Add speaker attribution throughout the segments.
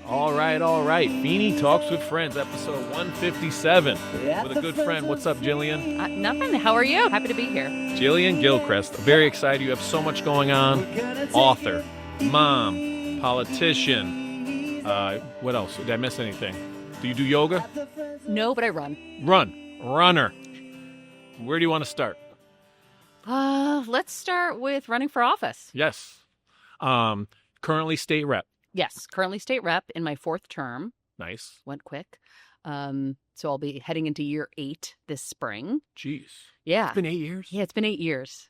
Speaker 1: All right. Feeney Talks with Friends, episode 157. With a good friend. What's up, Jillian?
Speaker 2: Nothing. How are you? Happy to be here.
Speaker 1: Jillian Gilchrest. Very excited. You have so much going on. Author, mom, politician. What else? Did I miss anything? Do you do yoga?
Speaker 2: No, but I run.
Speaker 1: Runner. Where do you want to start?
Speaker 2: Let's start with running for office.
Speaker 1: Yes. Currently state rep.
Speaker 2: Yes, currently state rep in my 4th term.
Speaker 1: Nice.
Speaker 2: Went quick. So I'll be heading into year 8 this spring.
Speaker 1: Jeez.
Speaker 2: Yeah.
Speaker 1: It's been 8 years?
Speaker 2: Yeah, it's been 8 years.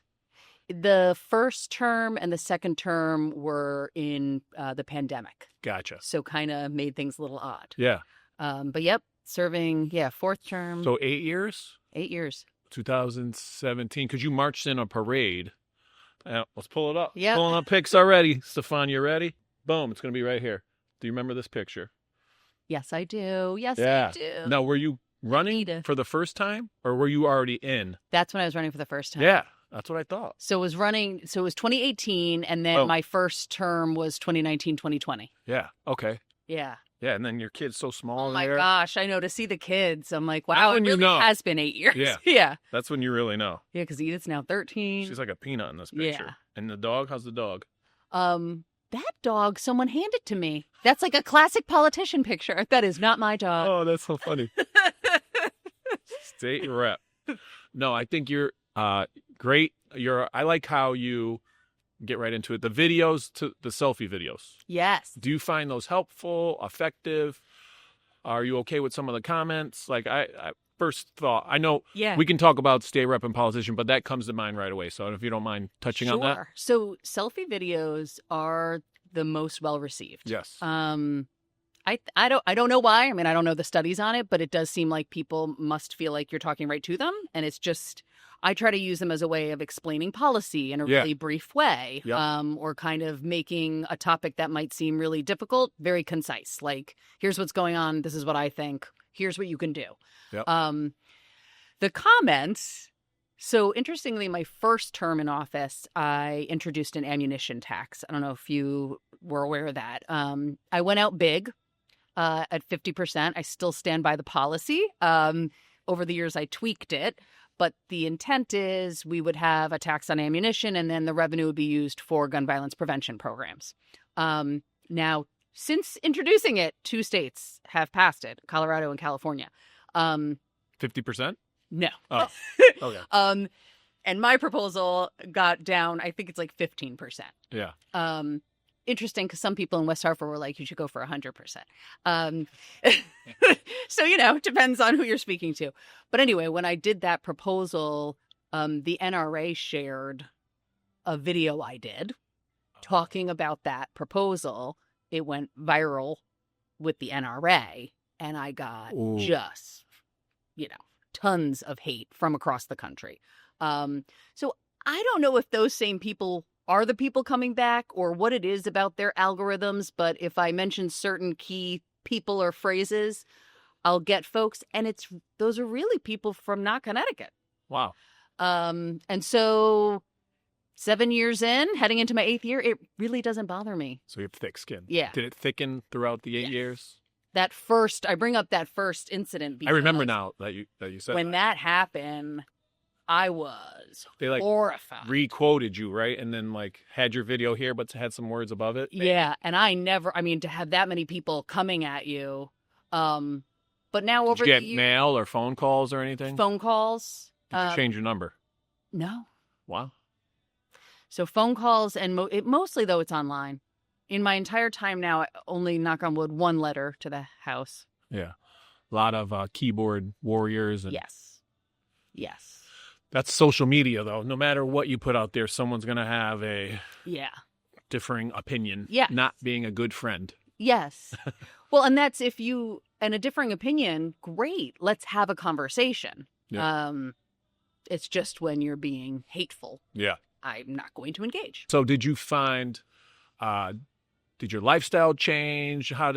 Speaker 2: The first term and the second term were in the pandemic.
Speaker 1: Gotcha.
Speaker 2: So kind of made things a little odd.
Speaker 1: Yeah.
Speaker 2: But yep, serving, 4th term.
Speaker 1: So 8 years?
Speaker 2: 8 years.
Speaker 1: 2017, because you marched in a parade. Let's pull it up.
Speaker 2: Yeah.
Speaker 1: Pulling up pics already. Stefan, you ready? Boom. It's going to be right here. Do you remember this picture?
Speaker 2: Yes, I do. Yes,
Speaker 1: Yeah.
Speaker 2: I do.
Speaker 1: Now, were you running for the first time, or were you already in?
Speaker 2: That's when I was running for the first time.
Speaker 1: Yeah, that's what I thought.
Speaker 2: So it was 2018, and then my first term was 2019, 2020.
Speaker 1: Yeah. Okay.
Speaker 2: Yeah.
Speaker 1: Yeah, and then your kid's so small
Speaker 2: Oh my
Speaker 1: there.
Speaker 2: gosh, I know. To see the kids, I'm like, wow, it really has been 8 years.
Speaker 1: Yeah.
Speaker 2: Yeah.
Speaker 1: That's when you really know.
Speaker 2: Yeah, because Edith's now 13.
Speaker 1: She's like a peanut in this picture.
Speaker 2: Yeah.
Speaker 1: And the dog? How's the dog?
Speaker 2: That dog, someone handed to me. That's like a classic politician picture. That is not my dog.
Speaker 1: Oh, that's so funny. State rep. No, I think you're great. I like how you get right into it. The videos, to the selfie videos.
Speaker 2: Yes.
Speaker 1: Do you find those helpful, effective? Are you okay with some of the comments? Like I first thought, I know we can talk about state rep and politician, but that comes to mind right away. So if you don't mind touching on that.
Speaker 2: So selfie videos are the most well received.
Speaker 1: Yes.
Speaker 2: I don't know why. I mean, I don't know the studies on it, but it does seem like people must feel like you're talking right to them. And it's just, I try to use them as a way of explaining policy in a really brief way, or kind of making a topic that might seem really difficult very concise. Like, here's what's going on. This is what I think. Here's what you can do.
Speaker 1: Yep.
Speaker 2: The comments. So interestingly, my first term in office, I introduced an ammunition tax. I don't know if you were aware of that. I went out big at 50%. I still stand by the policy. Over the years, I tweaked it. But the intent is we would have a tax on ammunition, and then the revenue would be used for gun violence prevention programs. Now, since introducing it, 2 states have passed it, Colorado and California.
Speaker 1: 50%?
Speaker 2: No.
Speaker 1: Oh, okay.
Speaker 2: And my proposal got down, I think it's like 15%.
Speaker 1: Yeah.
Speaker 2: Interesting, because some people in West Hartford were like, you should go for 100%. So, it depends on who you're speaking to. But anyway, when I did that proposal, the NRA shared a video I did talking about that proposal. It went viral with the NRA, and I got just, tons of hate from across the country. So I don't know if those same people are the people coming back or what it is about their algorithms, but if I mention certain key people or phrases, I'll get folks, and those are really people from not Connecticut.
Speaker 1: Wow.
Speaker 2: And so 7 years in, heading into my 8th year, it really doesn't bother me.
Speaker 1: So you have thick skin.
Speaker 2: Yeah.
Speaker 1: Did it thicken throughout the 8 years?
Speaker 2: I bring up that first incident because
Speaker 1: I remember now that you said
Speaker 2: when that happened, I was horrified.
Speaker 1: Re-quoted you, right? And then had your video here, but had some words above it.
Speaker 2: Yeah. And to have that many people coming at you. But now
Speaker 1: Did you get mail or phone calls or anything?
Speaker 2: Phone calls.
Speaker 1: Did you change your number?
Speaker 2: No.
Speaker 1: Wow.
Speaker 2: So phone calls, and mostly though it's online. In my entire time now, I only, knock on wood, 1 letter to the house.
Speaker 1: Yeah. A lot of keyboard warriors. And
Speaker 2: Yes.
Speaker 1: That's social media, though. No matter what you put out there, someone's going to have a differing opinion.
Speaker 2: Yeah.
Speaker 1: Not being a good friend.
Speaker 2: Yes. Well, and that's and a differing opinion, great. Let's have a conversation.
Speaker 1: Yeah.
Speaker 2: It's just when you're being hateful.
Speaker 1: Yeah.
Speaker 2: I'm not going to engage.
Speaker 1: So did you find, did your lifestyle change? How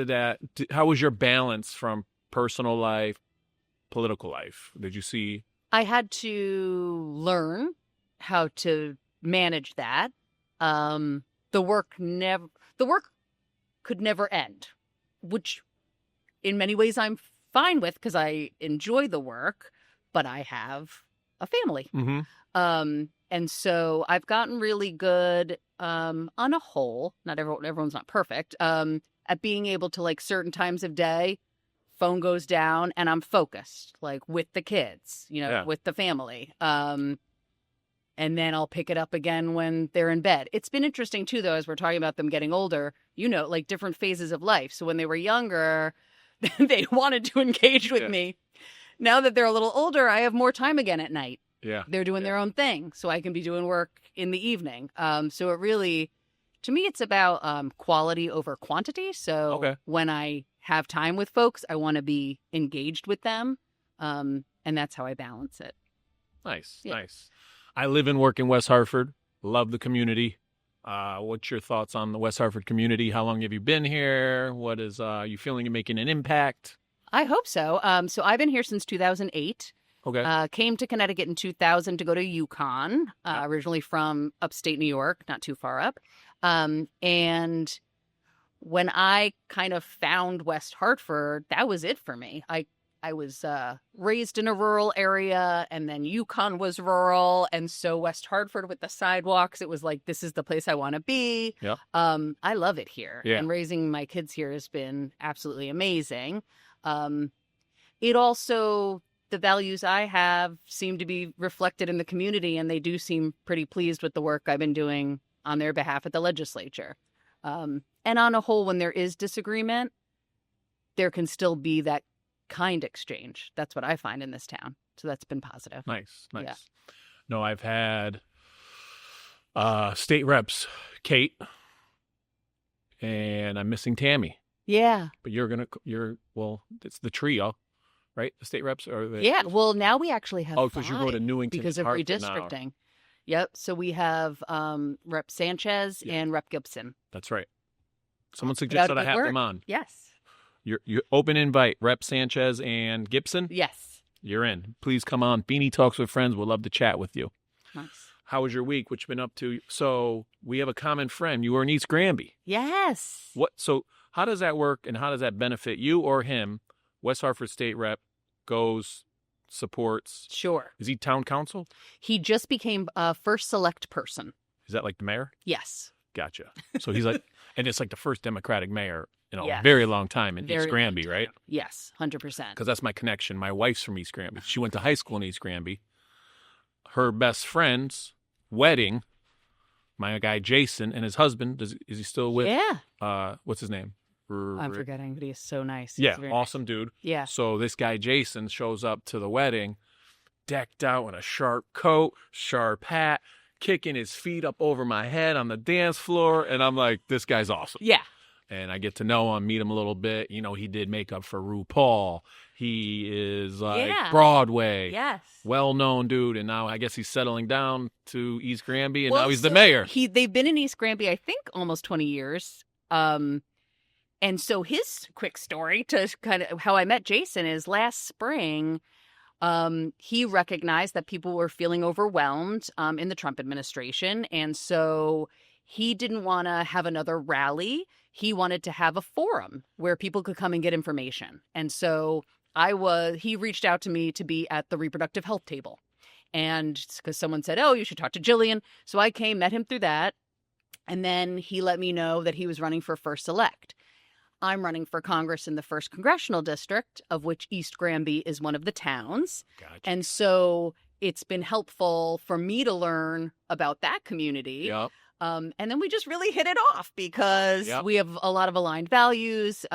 Speaker 1: was your balance from personal life, political life? Did you see?
Speaker 2: I had to learn how to manage that. The work could never end. which in many ways I'm fine with because I enjoy the work, but I have a family. And so I've gotten really good on a whole, not everyone's not perfect, at being able to, like, certain times of day, phone goes down and I'm focused, like, with the kids, with the family. And then I'll pick it up again when they're in bed. It's been interesting, too, though, as we're talking about them getting older, like different phases of life. So when they were younger, they wanted to engage with me. Now that they're a little older, I have more time again at night.
Speaker 1: Yeah.
Speaker 2: They're doing their own thing, so I can be doing work in the evening. So it really, to me, it's about quality over quantity. So when I have time with folks, I want to be engaged with them. And that's how I balance it.
Speaker 1: Nice. I live and work in West Hartford. Love the community. What's your thoughts on the West Hartford community? How long have you been here? What is you feeling you're making an impact?
Speaker 2: I hope so. So I've been here since 2008.
Speaker 1: Okay.
Speaker 2: Came to Connecticut in 2000 to go to UConn, originally from upstate New York, not too far up. And when I kind of found West Hartford, that was it for me. I was raised in a rural area, and then UConn was rural. And so West Hartford with the sidewalks, it was like, this is the place I want to be.
Speaker 1: Yeah.
Speaker 2: I love it here.
Speaker 1: Yeah.
Speaker 2: And raising my kids here has been absolutely amazing. It also, the values I have seem to be reflected in the community, and they do seem pretty pleased with the work I've been doing on their behalf at the legislature. And on a whole, when there is disagreement, there can still be that kind exchange. That's what I find in this town. So that's been positive.
Speaker 1: Nice.
Speaker 2: Yeah.
Speaker 1: No, I've had state reps, Kate, and I'm missing Tammy.
Speaker 2: Yeah.
Speaker 1: But it's the trio, right? The state reps are the...
Speaker 2: Yeah. Well, now we actually have
Speaker 1: because you're going to Newington
Speaker 2: because of redistricting.
Speaker 1: Now.
Speaker 2: Yep. So we have Rep Sanchez and Rep Gibson.
Speaker 1: That's right. Someone suggested I have them on.
Speaker 2: Yes.
Speaker 1: You open invite, Rep Sanchez and Gibson.
Speaker 2: Yes.
Speaker 1: You're in. Please come on. Feeney Talks with Friends. We'll love to chat with you.
Speaker 2: Nice.
Speaker 1: How was your week? What you been up to? So we have a common friend. You were in East Granby.
Speaker 2: Yes.
Speaker 1: So how does that work, and how does that benefit you or him? West Hartford State Rep goes, supports.
Speaker 2: Sure.
Speaker 1: Is he town council?
Speaker 2: He just became first select person.
Speaker 1: Is that like the mayor?
Speaker 2: Yes.
Speaker 1: Gotcha. So he's like, and it's like the first Democratic mayor in a very long time in East Granby, right?
Speaker 2: Yes, 100%.
Speaker 1: Because that's my connection. My wife's from East Granby. She went to high school in East Granby. Her best friend's wedding, my guy Jason and his husband, is he still with?
Speaker 2: Yeah.
Speaker 1: What's his name?
Speaker 2: I'm forgetting, but he's so nice.
Speaker 1: Yeah, awesome nice dude.
Speaker 2: Yeah.
Speaker 1: So this guy Jason shows up to the wedding, decked out in a sharp coat, sharp hat, kicking his feet up over my head on the dance floor, and I'm like, this guy's awesome.
Speaker 2: Yeah.
Speaker 1: And I get to know him, meet him a little bit. He did makeup for RuPaul. He is like Broadway.
Speaker 2: Yes.
Speaker 1: Well-known dude. And now I guess he's settling down to East Granby, and now he's the mayor.
Speaker 2: They've been in East Granby, I think, almost 20 years. And so his quick story to kind of how I met Jason is last spring, he recognized that people were feeling overwhelmed in the Trump administration. And so he didn't want to have another rally. He wanted to have a forum where people could come and get information. And so he reached out to me to be at the reproductive health table. And because someone said, oh, you should talk to Jillian. So I came, met him through that. And then he let me know that he was running for first select. I'm running for Congress in the 1st Congressional District, of which East Granby is one of the towns.
Speaker 1: Gotcha.
Speaker 2: And so it's been helpful for me to learn about that community.
Speaker 1: Yep.
Speaker 2: And then we just really hit it off because we have a lot of aligned values.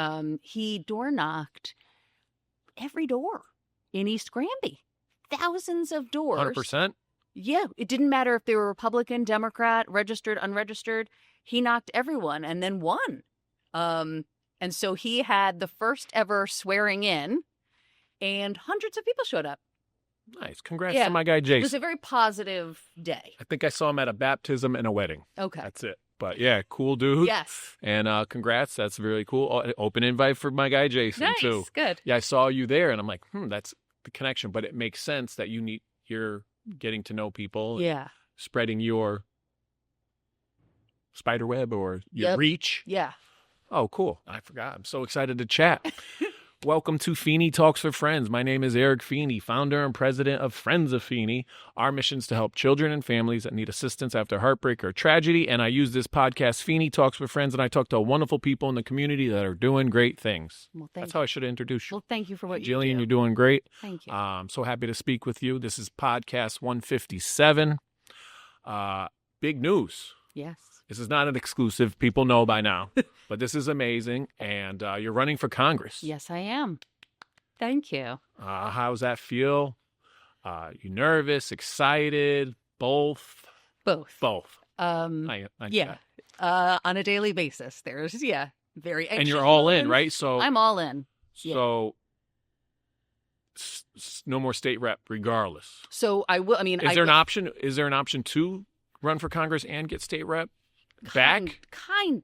Speaker 2: He door knocked every door in East Granby. Thousands of doors.
Speaker 1: 100%?
Speaker 2: Yeah. It didn't matter if they were Republican, Democrat, registered, unregistered. He knocked everyone and then won. And so he had the first ever swearing in, and hundreds of people showed up.
Speaker 1: Nice. Congrats to my guy, Jason.
Speaker 2: It was a very positive day.
Speaker 1: I think I saw him at a baptism and a wedding.
Speaker 2: Okay.
Speaker 1: That's it. But yeah, cool dude.
Speaker 2: Yes.
Speaker 1: And congrats. That's really cool. Open invite for my guy, Jason, too.
Speaker 2: Nice. Good.
Speaker 1: Yeah, I saw you there, and I'm like, that's the connection. But it makes sense that you're getting to know people.
Speaker 2: Yeah.
Speaker 1: Spreading your spider web or your reach.
Speaker 2: Yeah.
Speaker 1: Oh, cool. I forgot. I'm so excited to chat. Welcome to Feeney Talks for Friends. My name is Eric Feeney, founder and president of Friends of Feeney. Our mission is to help children and families that need assistance after heartbreak or tragedy. And I use this podcast, Feeney Talks for Friends, and I talk to wonderful people in the community that are doing great things.
Speaker 2: Well,
Speaker 1: That's how I should introduce you.
Speaker 2: Well, thank you for what you
Speaker 1: Jillian,
Speaker 2: do.
Speaker 1: you're doing great.
Speaker 2: Thank you.
Speaker 1: I'm so happy to speak with you. This is podcast 157. Big news.
Speaker 2: Yes.
Speaker 1: This is not an exclusive. People know by now. But this is amazing. And you're running for Congress.
Speaker 2: Yes, I am. Thank you.
Speaker 1: How does that feel? You nervous, excited, both?
Speaker 2: Both.
Speaker 1: Both.
Speaker 2: Yeah. On a daily basis. There's, very anxious.
Speaker 1: And you're all in,
Speaker 2: moments.
Speaker 1: right? So
Speaker 2: I'm all in.
Speaker 1: So no more state rep, regardless.
Speaker 2: So I will. I mean,
Speaker 1: is there an option? Is there an option to run for Congress and get state rep back?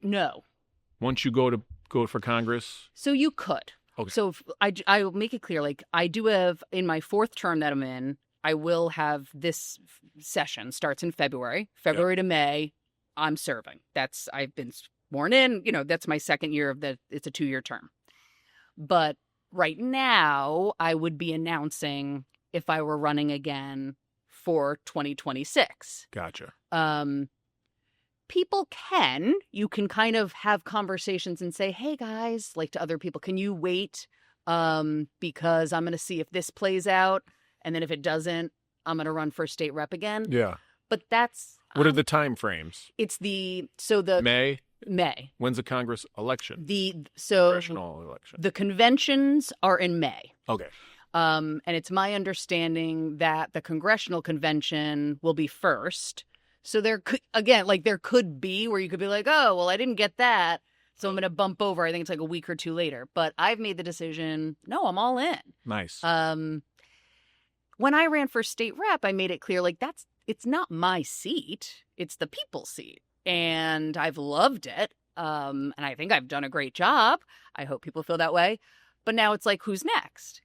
Speaker 2: No.
Speaker 1: Once you go for Congress,
Speaker 2: so you could.
Speaker 1: Okay.
Speaker 2: So I will make it clear. Like I do have in my fourth term that I'm in, I will have this session starts in February to May. I'm serving. I've been sworn in. That's my second year of it's a 2-year term. But right now, I would be announcing if I were running again for 2026.
Speaker 1: Gotcha.
Speaker 2: You can kind of have conversations and say, hey guys, like to other people, can you wait? Because I'm going to see if this plays out. And then if it doesn't, I'm going to run for state rep again.
Speaker 1: Yeah.
Speaker 2: But that's...
Speaker 1: What are the time frames?
Speaker 2: It's May.
Speaker 1: When's the Congress election?
Speaker 2: Congressional election. The conventions are in May.
Speaker 1: Okay.
Speaker 2: And it's my understanding that the congressional convention will be first. So there could be where you could be like, oh, well, I didn't get that, so I'm going to bump over. I think it's like a week or two later. But I've made the decision, no, I'm all in.
Speaker 1: Nice.
Speaker 2: When I ran for state rep, I made it clear, like, it's not my seat. It's the people's seat. And I've loved it. And I think I've done a great job. I hope people feel that way. But now it's like, who's next?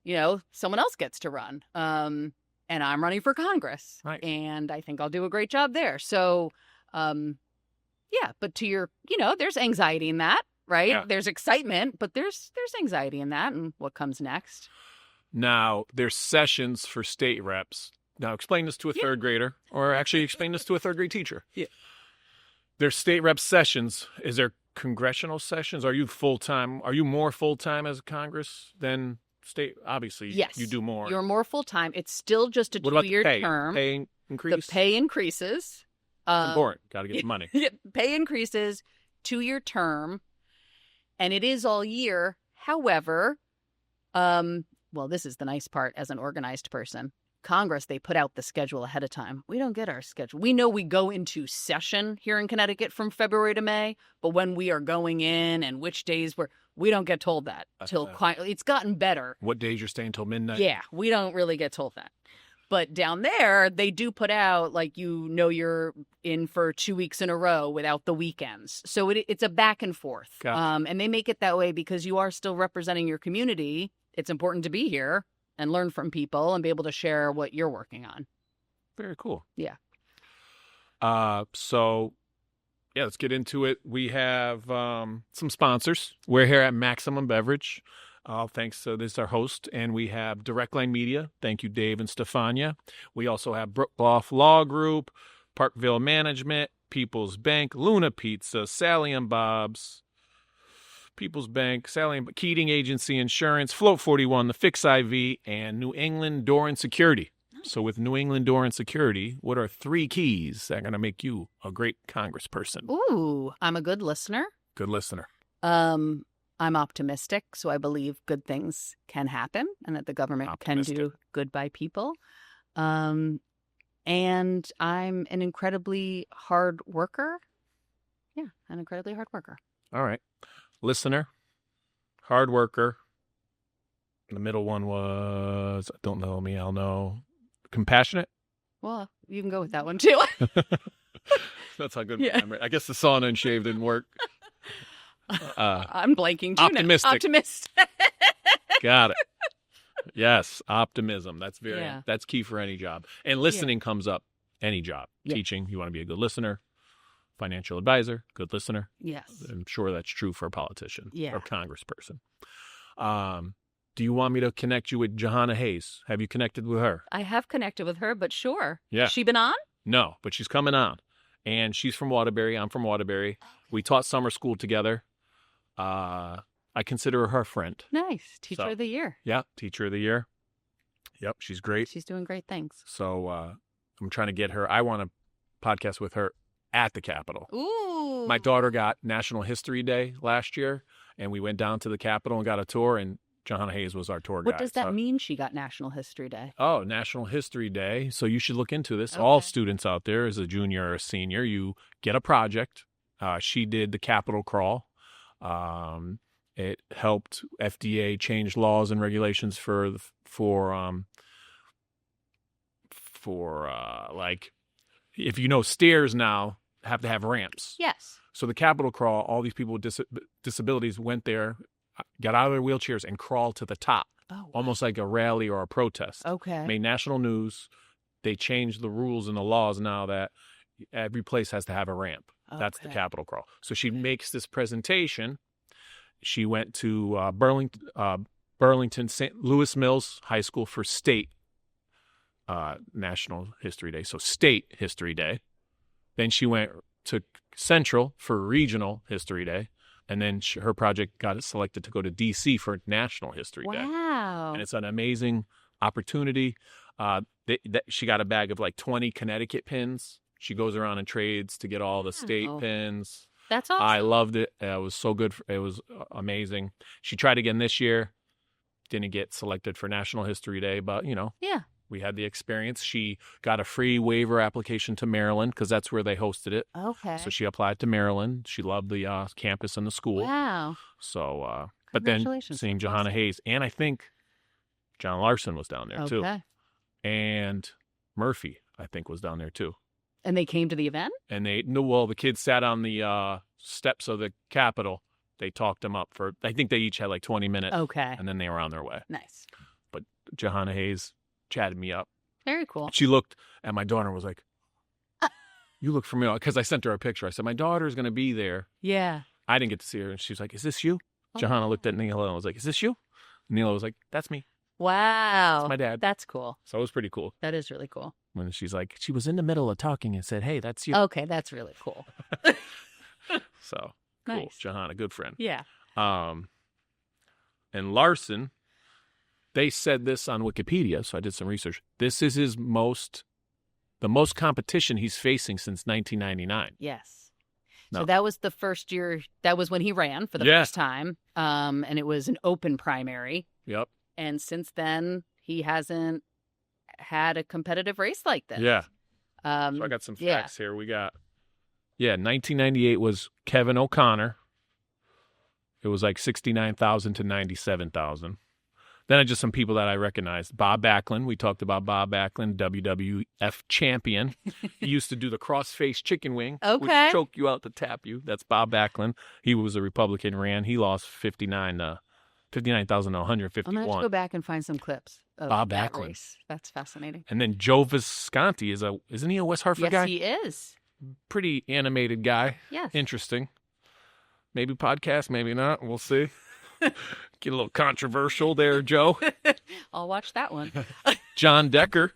Speaker 2: Someone else gets to run. And I'm running for Congress.
Speaker 1: Right.
Speaker 2: And I think I'll do a great job there. So, but to your, there's anxiety in that, right?
Speaker 1: Yeah.
Speaker 2: There's excitement, but there's anxiety in that and what comes next.
Speaker 1: Now, there's sessions for state reps. Now, explain this to a third grader, or actually explain this to a third grade teacher.
Speaker 2: Yeah.
Speaker 1: There's state rep sessions. Is there congressional sessions? Are you full-time? Are you more full-time as Congress than state? Obviously,
Speaker 2: yes.
Speaker 1: You do more.
Speaker 2: You're more full-time. It's still just a 2-year term.
Speaker 1: Pay increase?
Speaker 2: The pay increases.
Speaker 1: It's important. Got to get the money.
Speaker 2: Pay increases, 2-year term, and it is all year. However, this is the nice part as an organized person. Congress, they put out the schedule ahead of time. We don't get our schedule. We know we go into session here in Connecticut from February to May, but when we are going in and which days we don't get told that till it's gotten better.
Speaker 1: What days you're staying till midnight?
Speaker 2: Yeah, we don't really get told that. But down there, they do put out, like, you're in for 2 weeks in a row without the weekends. So it's a back and forth.
Speaker 1: Gotcha.
Speaker 2: And they make it that way because you are still representing your community. It's important to be here and learn from people and be able to share what you're working on.
Speaker 1: Very cool.
Speaker 2: Yeah.
Speaker 1: Let's get into it. We have some sponsors. We're here at Maximum Beverage. Thanks to this, our host. And we have Direct Line Media. Thank you, Dave and Stefania. We also have Brookloft Law Group, Parkville Management, People's Bank, Luna Pizza, Sally and Bob's, People's Bank, Keating Agency Insurance, Float 41, The Fix IV, and New England Door and Security. So with New England Door and Security, what are 3 keys that are going to make you a great congressperson?
Speaker 2: Ooh, I'm a good listener.
Speaker 1: Good listener.
Speaker 2: I'm optimistic, so I believe good things can happen and that the government can do good by people. And I'm an incredibly hard worker. Yeah, an incredibly hard worker.
Speaker 1: All right. Listener, hard worker. The middle one was, don't know me, I'll know. Compassionate?
Speaker 2: Well, you can go with that one too.
Speaker 1: That's how good I guess the sauna and shave didn't work.
Speaker 2: I'm blanking too.
Speaker 1: Optimistic.
Speaker 2: Optimistic.
Speaker 1: Got it. Yes, optimism. That's key for any job. And listening comes up any job. Yeah. Teaching, you want to be a good listener. financial advisor, good listener.
Speaker 2: Yes.
Speaker 1: I'm sure that's true for a politician or congressperson. Do you want me to connect you with Jahana Hayes? Have you connected with her?
Speaker 2: I have connected with her, but sure.
Speaker 1: Yeah.
Speaker 2: Has she been on?
Speaker 1: No, but she's coming on. And she's from Waterbury. I'm from Waterbury. We taught summer school together. I consider her friend.
Speaker 2: Nice. Teacher of the year.
Speaker 1: Yeah, Teacher of the Year. Yep, she's great.
Speaker 2: She's doing great things.
Speaker 1: So I'm trying to get her. I want to podcast with her at the Capitol.
Speaker 2: Ooh.
Speaker 1: My daughter got National History Day last year, and we went down to the Capitol and got a tour, and Jahana Hayes was our tour guide.
Speaker 2: What does that mean, she got National History Day?
Speaker 1: Oh, National History Day. So you should look into this. Okay. All students out there, as a junior or a senior, you get a project. She did the Capitol crawl. It helped FDA change laws and regulations for like, if you know, stairs now have to have ramps.
Speaker 2: Yes.
Speaker 1: So the Capitol crawl, all these people with disabilities went there, got out of their wheelchairs and crawled to the top. Oh, wow. Almost like a rally or a protest.
Speaker 2: Okay.
Speaker 1: Made national news. They changed the rules and the laws now that every place has to have a ramp. Okay. That's the Capitol crawl. So she makes this presentation. She went to Burlington St. Louis Mills High School for state National History Day. So state History Day. Then she went to Central for regional History Day. And then her project got selected to go to D.C. for National History Day.
Speaker 2: Wow.
Speaker 1: And it's an amazing opportunity. She got a bag of like 20 Connecticut pins. She goes around and trades to get all the state pins.
Speaker 2: That's awesome.
Speaker 1: I loved it. It was so good. It was amazing. She tried again this year. Didn't get selected for National History Day, but, we had the experience. She got a free waiver application to Maryland because that's where they hosted it.
Speaker 2: Okay.
Speaker 1: So she applied to Maryland. She loved the campus and the school.
Speaker 2: Wow.
Speaker 1: So, but then seeing Jahana Hayes, and I think John Larson was down there too. And Murphy, I think, was down there too.
Speaker 2: And they came to the event?
Speaker 1: And the kids sat on the steps of the Capitol. They talked them up for, I think they each had like 20 minutes.
Speaker 2: Okay.
Speaker 1: And then they were on their way.
Speaker 2: Nice.
Speaker 1: But Jahana Hayes chatted me up.
Speaker 2: Very cool.
Speaker 1: She looked at my daughter and was like, you look familiar. Because I sent her a picture. I said, my daughter's going to be there.
Speaker 2: Yeah.
Speaker 1: I didn't get to see her. And she was like, is this you? Oh. Jahana looked at Neela and was like, is this you? And Neela was like, that's me.
Speaker 2: Wow.
Speaker 1: That's my dad.
Speaker 2: That's cool.
Speaker 1: So it was pretty cool.
Speaker 2: That is really cool.
Speaker 1: When she's like, she was in the middle of talking and said, hey, that's you.
Speaker 2: Okay, that's really cool.
Speaker 1: So, cool.
Speaker 2: Nice.
Speaker 1: Jahana, good friend.
Speaker 2: Yeah.
Speaker 1: And Larson, they said this on Wikipedia, so I did some research. This is the most competition he's facing since 1999.
Speaker 2: Yes.
Speaker 1: No.
Speaker 2: So that was the first year. That was when he ran for the first time. And it was an open primary.
Speaker 1: Yep.
Speaker 2: And since then, he hasn't had a competitive race like this.
Speaker 1: Yeah. So I got some facts here. We got, 1998 was Kevin O'Connor. It was like 69,000 to 97,000. Then just some people that I recognized. Bob Backlund. We talked about Bob Backlund, WWF champion. He used to do the cross-face chicken wing, which choke you out to tap you. That's Bob Backlund. He was a Republican, ran. He lost 59,000 to 151.
Speaker 2: I'm going to have to go back and find some clips of
Speaker 1: Bob
Speaker 2: that
Speaker 1: Backlund.
Speaker 2: race. That's fascinating.
Speaker 1: And then Joe Visconti isn't he a West Hartford guy?
Speaker 2: Yes, he is.
Speaker 1: Pretty animated guy.
Speaker 2: Yes.
Speaker 1: Interesting. Maybe podcast, maybe not. We'll see. Get a little controversial there, Joe.
Speaker 2: I'll watch that one.
Speaker 1: John Decker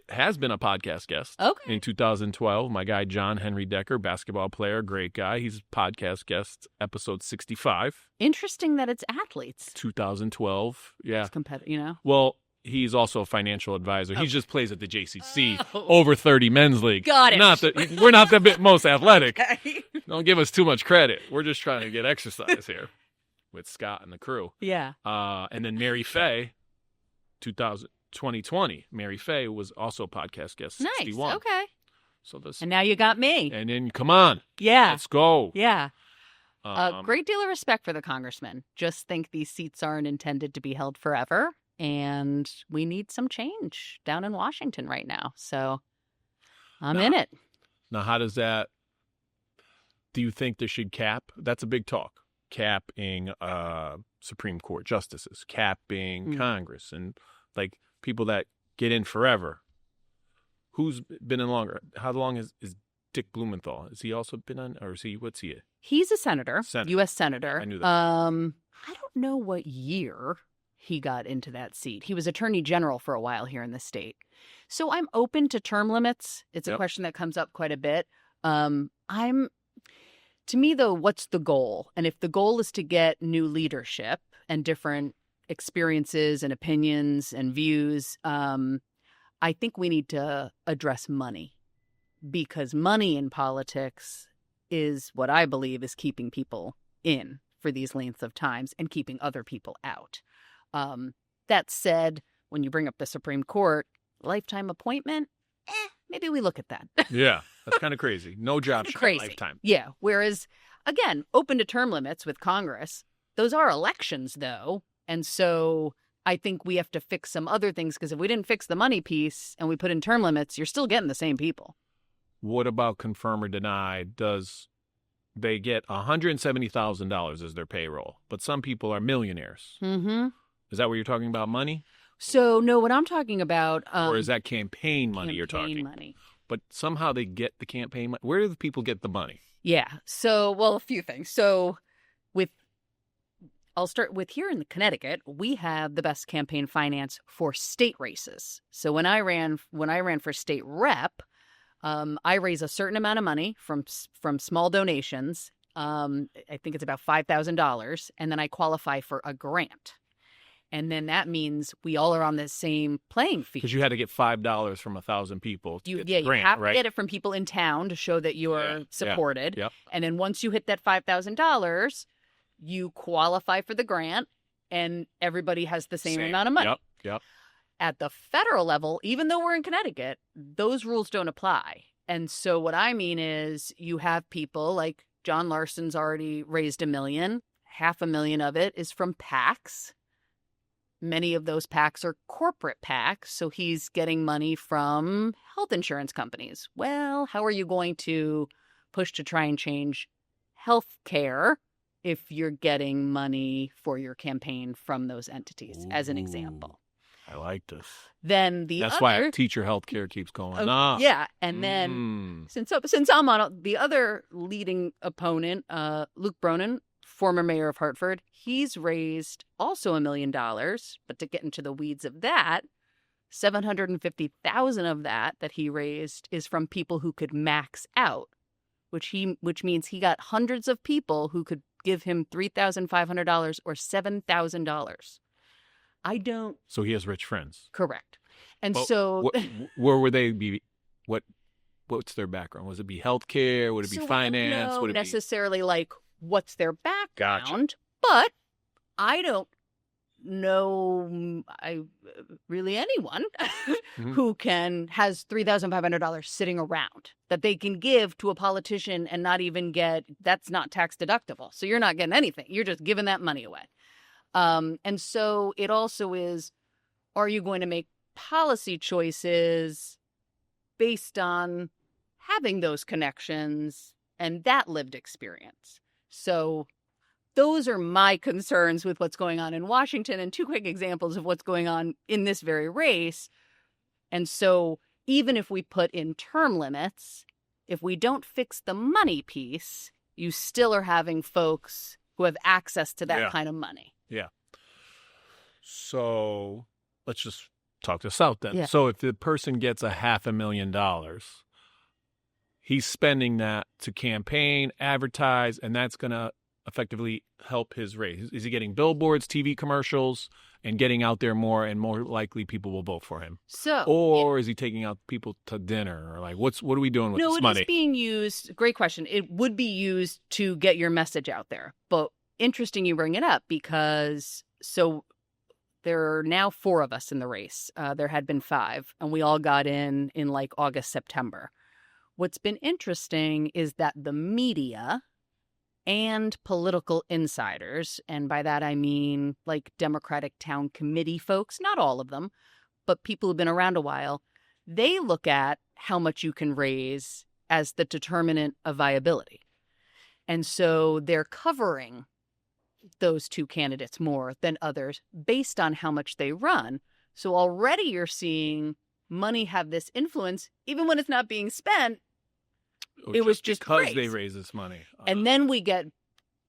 Speaker 1: has been a podcast guest.
Speaker 2: Okay.
Speaker 1: In 2012. My guy, John Henry Decker, basketball player, great guy. He's a podcast guest, episode 65.
Speaker 2: Interesting that it's athletes.
Speaker 1: 2012. Yeah.
Speaker 2: It's competitive,
Speaker 1: Well, he's also a financial advisor. He just plays at the JCC over 30 men's league.
Speaker 2: Got it.
Speaker 1: We're not the most athletic.
Speaker 2: Okay.
Speaker 1: Don't give us too much credit. We're just trying to get exercise here with Scott and the crew.
Speaker 2: Yeah.
Speaker 1: And then Mary Faye, 2020. Mary Faye was also a podcast guest. 61.
Speaker 2: Nice. Okay.
Speaker 1: So this.
Speaker 2: And now you got me.
Speaker 1: And then come on.
Speaker 2: Yeah.
Speaker 1: Let's go.
Speaker 2: Yeah. A great deal of respect for the congressman. Just think these seats aren't intended to be held forever. And we need some change down in Washington right now. So I'm in it.
Speaker 1: Now, how does that, do you think they should cap? That's a big talk. Capping Supreme Court justices, capping Congress, and like people that get in forever. Who's been in longer? How long is Dick Blumenthal. Has he also been on, or is he, what's he?
Speaker 2: He's a senator, U.S. senator.
Speaker 1: I knew that.
Speaker 2: I don't know what year he got into that seat. He was attorney general for a while here in the state. So I'm open to term limits. It's a question that comes up quite a bit. To me, though, what's the goal? And if the goal is to get new leadership and different experiences and opinions and views, I think we need to address money, because money in politics is what I believe is keeping people in for these lengths of times and keeping other people out. That said, when you bring up the Supreme Court, lifetime appointment, maybe we look at that.
Speaker 1: Yeah, that's kind of crazy. No job shot lifetime.
Speaker 2: Yeah. Whereas, again, open to term limits with Congress, those are elections, though. And so I think we have to fix some other things, because if we didn't fix the money piece and we put in term limits, you're still getting the same people.
Speaker 1: What about confirm or deny? Does they get $170,000 as their payroll, but some people are millionaires?
Speaker 2: Mm-hmm.
Speaker 1: Is that what you're talking about, money?
Speaker 2: So, no, what I'm talking about...
Speaker 1: or is that campaign money you're talking?
Speaker 2: Campaign money.
Speaker 1: But somehow they get the campaign money. Where do the people get the money?
Speaker 2: Yeah. So, well, a few things. So, I'll start with here in Connecticut, we have the best campaign finance for state races. So when I ran for state rep, I raise a certain amount of money from small donations. I think it's about $5,000, and then I qualify for a grant. And then that means we all are on the same playing field.
Speaker 1: Because you had to get $5 from 1,000 people to get the grant,
Speaker 2: you have
Speaker 1: right?
Speaker 2: to get it from people in town to show that you are supported.
Speaker 1: Yeah.
Speaker 2: And then once you hit that $5,000, you qualify for the grant, and everybody has the same amount of money.
Speaker 1: Yep.
Speaker 2: At the federal level, even though we're in Connecticut, those rules don't apply. And so what I mean is you have people like John Larson's already raised $1 million. $500,000 of it is from PACs. Many of those PACs are corporate PACs, so he's getting money from health insurance companies. Well, how are you going to push to try and change health care if you're getting money for your campaign from those entities, as an example?
Speaker 1: I like this.
Speaker 2: Then
Speaker 1: That's why teacher health care keeps going up.
Speaker 2: Yeah, and then since I'm on the other leading opponent, Luke Bronin, former mayor of Hartford, he's raised also $1 million, but to get into the weeds of that, $750,000 of that he raised is from people who could max out, which means he got hundreds of people who could give him $3,500 or $7,000. I don't.
Speaker 1: So he has rich friends.
Speaker 2: Correct. And so
Speaker 1: where would they be? What's their background? Would it be healthcare? Would it be finance?
Speaker 2: Would it necessarily like what's their background?
Speaker 1: Gotcha.
Speaker 2: But I don't know really anyone who has $3,500 sitting around that they can give to a politician and not even get. That's not tax deductible. So you're not getting anything. You're just giving that money away. And so it also is, are you going to make policy choices based on having those connections and that lived experience? So those are my concerns with what's going on in Washington, and two quick examples of what's going on in this very race. And so even if we put in term limits, if we don't fix the money piece, you still are having folks who have access to that kind of money.
Speaker 1: Yeah. So let's just talk this out then.
Speaker 2: Yeah.
Speaker 1: So if the person gets $500,000, he's spending that to campaign, advertise, and that's going to effectively help his race. Is he getting billboards, TV commercials, and getting out there more, and more likely people will vote for him? Or is he taking out people to dinner? Or like, what are we doing with this money?
Speaker 2: No, it is being used. Great question. It would be used to get your message out there. But interesting you bring it up, because there are now 4 of us in the race. There had been 5, and we all got in like August, September. What's been interesting is that the media and political insiders, and by that I mean like Democratic town committee folks, not all of them, but people who've been around a while, they look at how much you can raise as the determinant of viability. And so they're covering those 2 candidates more than others based on how much they run. So already you're seeing money have this influence, even when it's not being spent. It was just
Speaker 1: because
Speaker 2: praise.
Speaker 1: they raise this money.
Speaker 2: And then we get,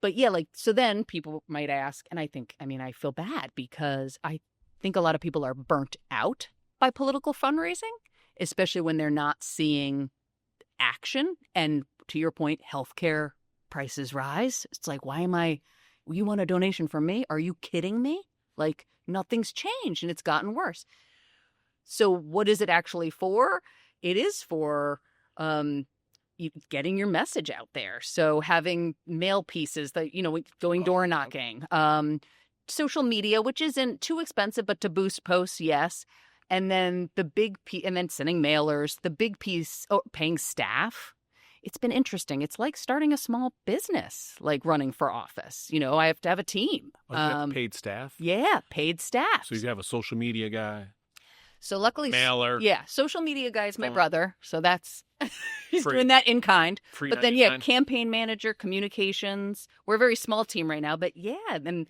Speaker 2: but yeah, like, so then people might ask, and I feel bad because I think a lot of people are burnt out by political fundraising, especially when they're not seeing action. And to your point, healthcare prices rise. It's like, you want a donation from me? Are you kidding me? Like, nothing's changed and it's gotten worse. So what is it actually for? It is for getting your message out there. So having mail pieces that, going door knocking, social media, which isn't too expensive, but to boost posts, yes. And then and then sending mailers, the big piece, paying staff. It's been interesting. It's like starting a small business, like running for office. I have to have a team.
Speaker 1: Paid staff?
Speaker 2: Yeah, paid staff.
Speaker 1: So you have a social media guy.
Speaker 2: So luckily,
Speaker 1: mailer.
Speaker 2: Yeah, social media guy is my brother. So that's, he's
Speaker 1: Free.
Speaker 2: Doing that in kind.
Speaker 1: Free
Speaker 2: but then,
Speaker 1: 99.
Speaker 2: Campaign manager, communications. We're a very small team right now. But then,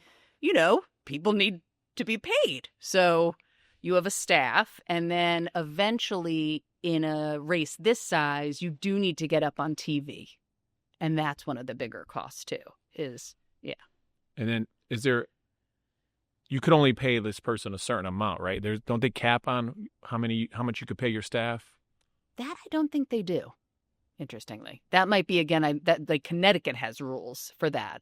Speaker 2: people need to be paid. So you have a staff. And then eventually in a race this size, you do need to get up on TV. And that's one of the bigger costs too,
Speaker 1: And then you could only pay this person a certain amount, right? Don't they cap on how much you could pay your staff?
Speaker 2: That I don't think they do. Interestingly, that might be again. Connecticut has rules for that.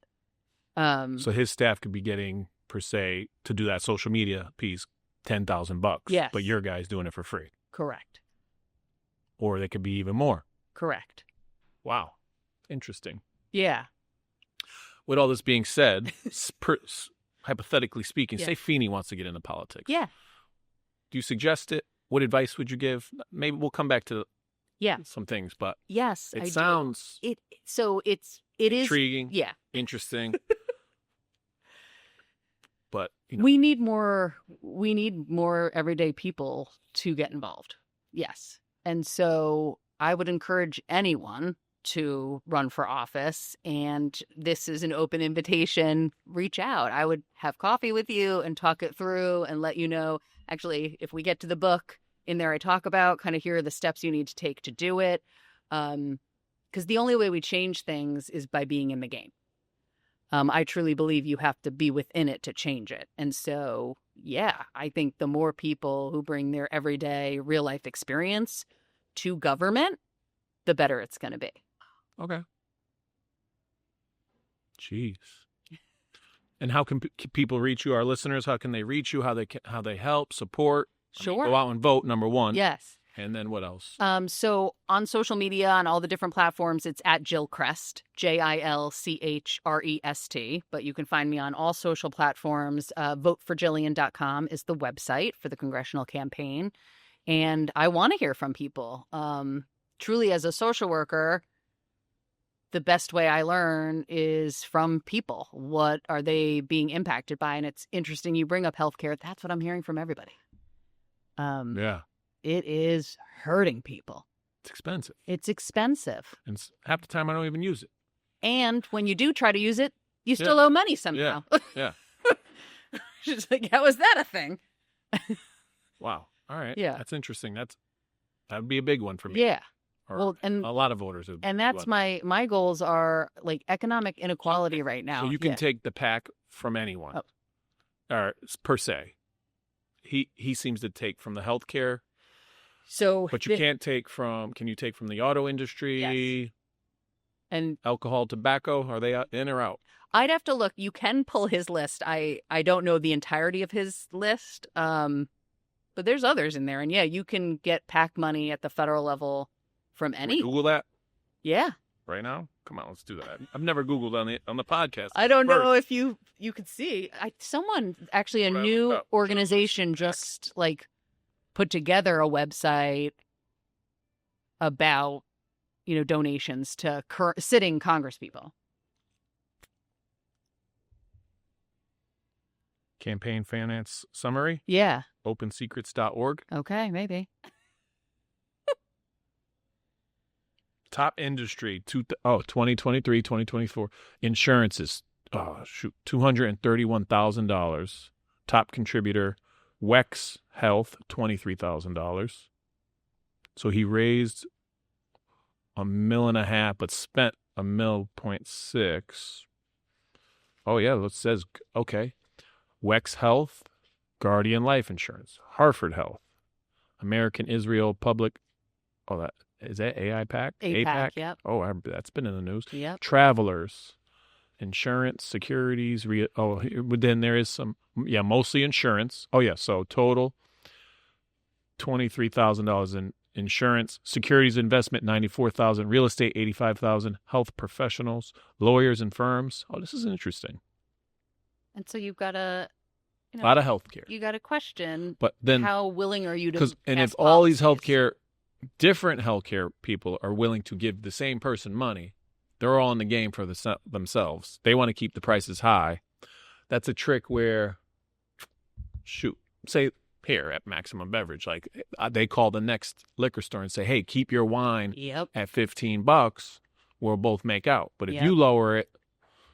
Speaker 1: So his staff could be getting, per se, to do that social media piece, $10,000.
Speaker 2: Yes,
Speaker 1: but your guy's doing it for free.
Speaker 2: Correct.
Speaker 1: Or they could be even more.
Speaker 2: Correct.
Speaker 1: Wow, interesting.
Speaker 2: Yeah.
Speaker 1: With all this being said, hypothetically speaking,
Speaker 2: Yeah.
Speaker 1: say Feeney wants to get into politics.
Speaker 2: Yeah.
Speaker 1: Do you suggest it? What advice would you give? Maybe we'll come back to some things, but
Speaker 2: yes,
Speaker 1: it sounds
Speaker 2: it is
Speaker 1: intriguing,
Speaker 2: yeah,
Speaker 1: interesting. But
Speaker 2: we need more everyday people to get involved. Yes. And so I would encourage anyone to run for office, and this is an open invitation. Reach out. I would have coffee with you and talk it through and let you know. Actually, if we get to the book in there, I talk about kind of here are the steps you need to take to do it. Because the only way we change things is by being in the game. I truly believe you have to be within it to change it. And so, I think the more people who bring their everyday real life experience to government, the better it's going to be.
Speaker 1: Okay. Jeez. And how can people reach you? Our listeners, how can they reach you? How they help, support?
Speaker 2: Sure.
Speaker 1: Go out and vote, number one.
Speaker 2: Yes.
Speaker 1: And then what else?
Speaker 2: So on social media, on all the different platforms, it's at Gilchrest, Jilchrest. But you can find me on all social platforms. Voteforjillian.com is the website for the congressional campaign. And I want to hear from people. Truly, as a social worker, the best way I learn is from people. What are they being impacted by? And it's interesting you bring up healthcare. That's what I'm hearing from everybody.
Speaker 1: Yeah.
Speaker 2: It is hurting people.
Speaker 1: It's expensive.
Speaker 2: It's expensive.
Speaker 1: And half the time I don't even use it.
Speaker 2: And when you do try to use it, you still owe money somehow.
Speaker 1: Yeah.
Speaker 2: Just like, how is that a thing?
Speaker 1: Wow. All right.
Speaker 2: Yeah.
Speaker 1: That's interesting. That would be a big one for me.
Speaker 2: Yeah.
Speaker 1: Or and a lot of voters.
Speaker 2: And that's my goals are like economic inequality right now.
Speaker 1: So you can take the PAC from anyone, or per se. He seems to take from the healthcare.
Speaker 2: So,
Speaker 1: but you can't take from. Can you take from the auto industry?
Speaker 2: Yes. And
Speaker 1: alcohol, tobacco, are they in or out?
Speaker 2: I'd have to look. You can pull his list. I don't know the entirety of his list, but there's others in there. And you can get PAC money at the federal level from any.
Speaker 1: Google that.
Speaker 2: Yeah.
Speaker 1: Right now, come on, let's do that. I've never Googled on the podcast.
Speaker 2: I don't know if you could see. Someone actually a new organization just like put together a website about donations to sitting congresspeople.
Speaker 1: Campaign finance summary?
Speaker 2: Yeah.
Speaker 1: Opensecrets.org.
Speaker 2: Okay, maybe.
Speaker 1: Top industry, 2023, 2024. Insurances, $231,000. Top contributor, WEX Health, $23,000. So he raised $1.5 million, but spent $1.6 million. Oh, yeah, it says, okay. Wex Health, Guardian Life Insurance, Hartford Health, American Israel Public. Oh, is that AIPAC?
Speaker 2: APAC, yep.
Speaker 1: Oh, that's been in the news.
Speaker 2: Yep.
Speaker 1: Travelers, insurance, securities. Then there is some, mostly insurance. Oh, yeah, so total $23,000 in insurance, securities investment $94,000, real estate $85,000, health professionals, lawyers and firms. Oh, this is interesting.
Speaker 2: And so you've got a
Speaker 1: lot of healthcare.
Speaker 2: You got to question,
Speaker 1: but then
Speaker 2: how willing are you to?
Speaker 1: And if all these different healthcare people are willing to give the same person money, they're all in the game for themselves. They want to keep the prices high. That's a trick where, say here at Maximum Beverage, like they call the next liquor store and say, hey, keep your wine at $15. We'll both make out. But if you lower it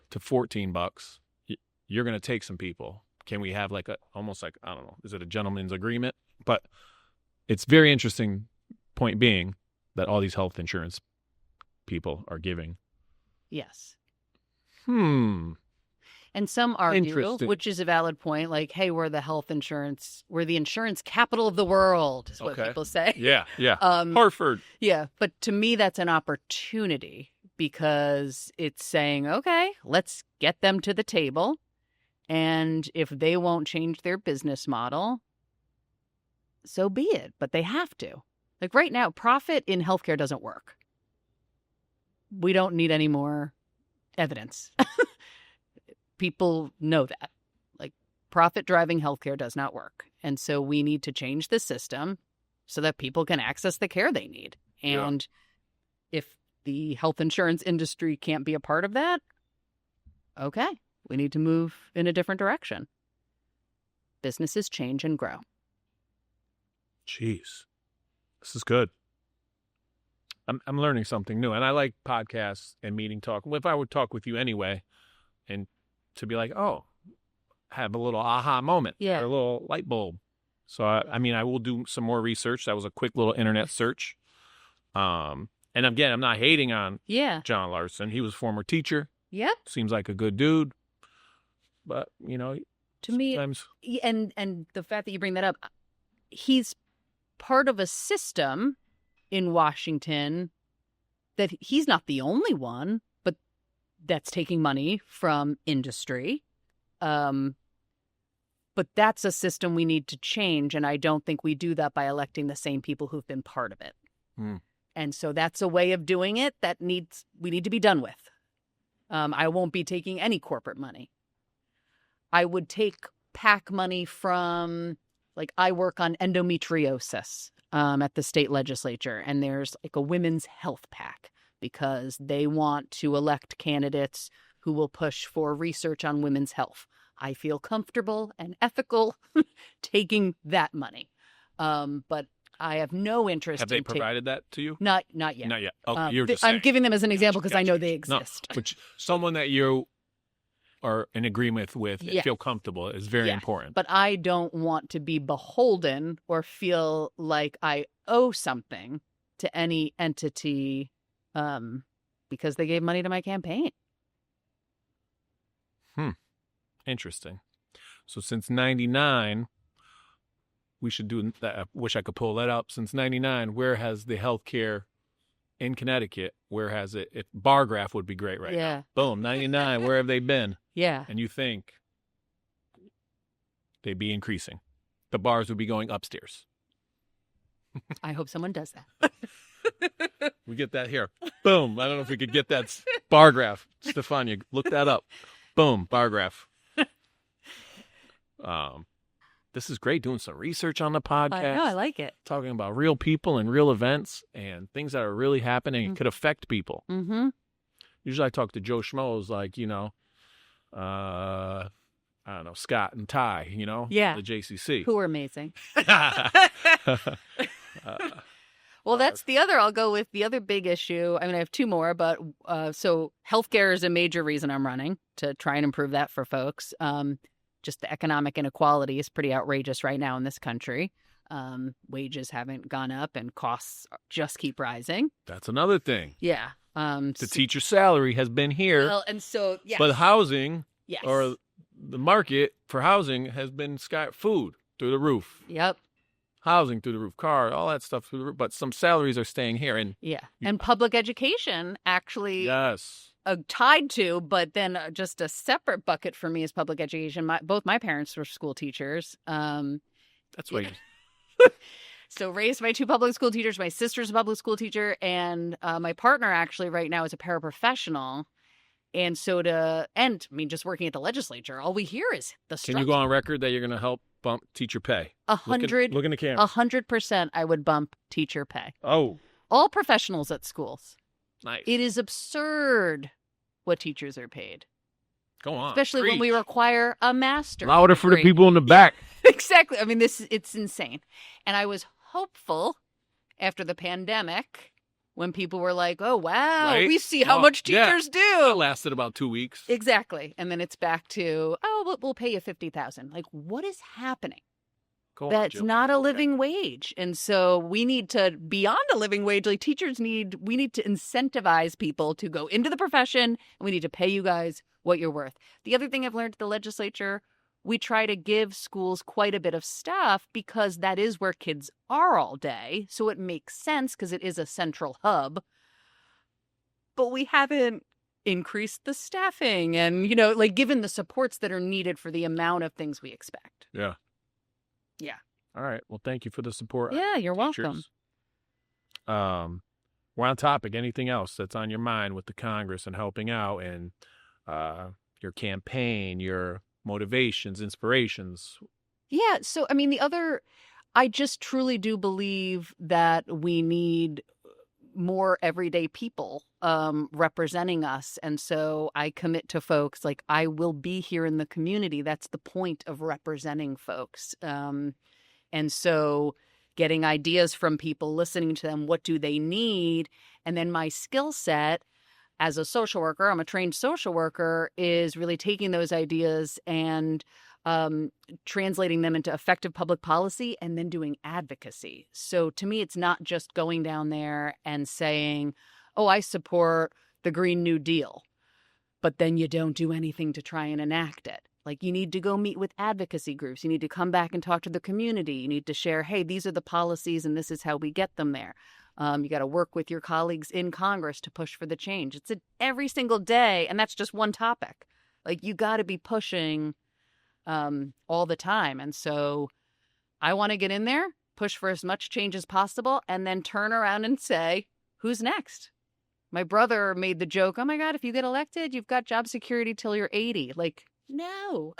Speaker 1: to $14, you're going to take some people. Can we have almost like, I don't know, is it a gentleman's agreement? But it's very interesting, point being that all these health insurance people are giving.
Speaker 2: Yes.
Speaker 1: And
Speaker 2: some argue, which is a valid point, like, hey, we're the insurance capital of the world, is what people say.
Speaker 1: Yeah. Hartford.
Speaker 2: Yeah, but to me, that's an opportunity because it's saying, okay, let's get them to the table. And if they won't change their business model, so be it. But they have to. Like right now, profit in healthcare doesn't work. We don't need any more evidence. People know that. Like profit-driving healthcare does not work. And so we need to change the system so that people can access the care they need. And if the health insurance industry can't be a part of that, okay, we need to move in a different direction. Businesses change and grow.
Speaker 1: Jeez. This is good. I'm learning something new. And I like podcasts and meeting talk. If I would talk with you anyway, and to be like, oh, have a little aha moment.
Speaker 2: Yeah.
Speaker 1: Or a little light bulb. So, I will do some more research. That was a quick little internet search. And again, I'm not hating on John Larson. He was a former teacher.
Speaker 2: Yep.
Speaker 1: Seems like a good dude. But,
Speaker 2: to me, and the fact that you bring that up, he's part of a system in Washington that he's not the only one, but that's taking money from industry. But that's a system we need to change, and I don't think we do that by electing the same people who've been part of it. And so that's a way of doing it that we need to be done with. I won't be taking any corporate money. I would take PAC money from, I work on endometriosis at the state legislature, and there's a women's health PAC because they want to elect candidates who will push for research on women's health. I feel comfortable and ethical taking that money. But I have no interest.
Speaker 1: Have they provided that to you?
Speaker 2: Not yet.
Speaker 1: Not yet. Okay, you're just saying.
Speaker 2: I'm giving them as an example because I know they exist.
Speaker 1: No, which someone that you are in agreement with and feel comfortable is very important.
Speaker 2: But I don't want to be beholden or feel like I owe something to any entity because they gave money to my campaign.
Speaker 1: Interesting. So since 99, we should do that. I wish I could pull that up. Since 99, where has the healthcare in Connecticut, where has it? If bar graph would be great right now. Boom, 99, where have they been?
Speaker 2: Yeah.
Speaker 1: And you think they'd be increasing. The bars would be going upstairs.
Speaker 2: I hope someone does that.
Speaker 1: We get that here. Boom. I don't know if we could get that bar graph. Stefania, look that up. Boom, bar graph. This is great, doing some research on the podcast.
Speaker 2: I know, I like it.
Speaker 1: Talking about real people and real events and things that are really happening and could affect people.
Speaker 2: Mm-hmm.
Speaker 1: Usually I talk to Joe Schmoes like, I don't know, Scott and Ty, the JCC.
Speaker 2: Who are amazing. Well, that's the other. I'll go with the other big issue. I have two more, but so healthcare is a major reason I'm running to try and improve that for folks. Just the economic inequality is pretty outrageous right now in this country. Wages haven't gone up and costs just keep rising.
Speaker 1: That's another thing.
Speaker 2: Yeah.
Speaker 1: The teacher salary has been here.
Speaker 2: Well, and so, yes.
Speaker 1: But housing
Speaker 2: yes.
Speaker 1: or the market for housing has been food through the roof.
Speaker 2: Yep.
Speaker 1: Housing through the roof, car, all that stuff through the roof. But some salaries are staying here. And
Speaker 2: and public education actually
Speaker 1: yes.
Speaker 2: Tied to, but then just a separate bucket for me is public education. Both my parents were school teachers.
Speaker 1: That's why
Speaker 2: So raised by 2 public school teachers. My sister's a public school teacher, and my partner actually right now is a paraprofessional. And so just working at the legislature, all we hear is the struggle.
Speaker 1: Can you go on record that you're going to help bump teacher pay?
Speaker 2: 100.
Speaker 1: Look in the camera.
Speaker 2: 100% I would bump teacher pay.
Speaker 1: Oh.
Speaker 2: All professionals at schools.
Speaker 1: Nice.
Speaker 2: It is absurd what teachers are paid.
Speaker 1: Go on.
Speaker 2: Especially when we require a master's
Speaker 1: Louder for the
Speaker 2: degree.
Speaker 1: people in the back.
Speaker 2: Exactly. I mean, it's insane. And I was hopeful after the pandemic when people were like, oh, wow,
Speaker 1: right?
Speaker 2: we see how much teachers do.
Speaker 1: It lasted about 2 weeks.
Speaker 2: Exactly. And then it's back to, we'll pay you $50,000. Like, what is happening? That's not a living wage. And so we need to, beyond a living wage, like we need to incentivize people to go into the profession, and we need to pay you guys what you're worth. The other thing I've learned at the legislature, we try to give schools quite a bit of stuff because that is where kids are all day. So it makes sense because it is a central hub. But we haven't increased the staffing and, given the supports that are needed for the amount of things we expect.
Speaker 1: Yeah.
Speaker 2: Yeah.
Speaker 1: All right. Well, thank you for the support.
Speaker 2: Yeah, you're welcome.
Speaker 1: We're on topic. Anything else that's on your mind with the Congress and helping out and your campaign, your motivations, inspirations?
Speaker 2: Yeah. So, I mean, I just truly do believe that we need more everyday people representing us. And so I commit to folks, like, I will be here in the community. That's the point of representing folks. And so getting ideas from people, listening to them, what do they need? And then my skill set as a social worker, I'm a trained social worker, is really taking those ideas and translating them into effective public policy and then doing advocacy. So to me, it's not just going down there and saying, oh, I support the Green New Deal, but then you don't do anything to try and enact it. Like, you need to go meet with advocacy groups. You need to come back and talk to the community. You need to share, hey, these are the policies and this is how we get them there. You got to work with your colleagues in Congress to push for the change. It's every single day, and that's just one topic. Like, you got to be pushing all the time. And so I want to get in there, push for as much change as possible, and then turn around and say, who's next? My brother made the joke, oh my God, if you get elected, you've got job security till you're 80. Like, no.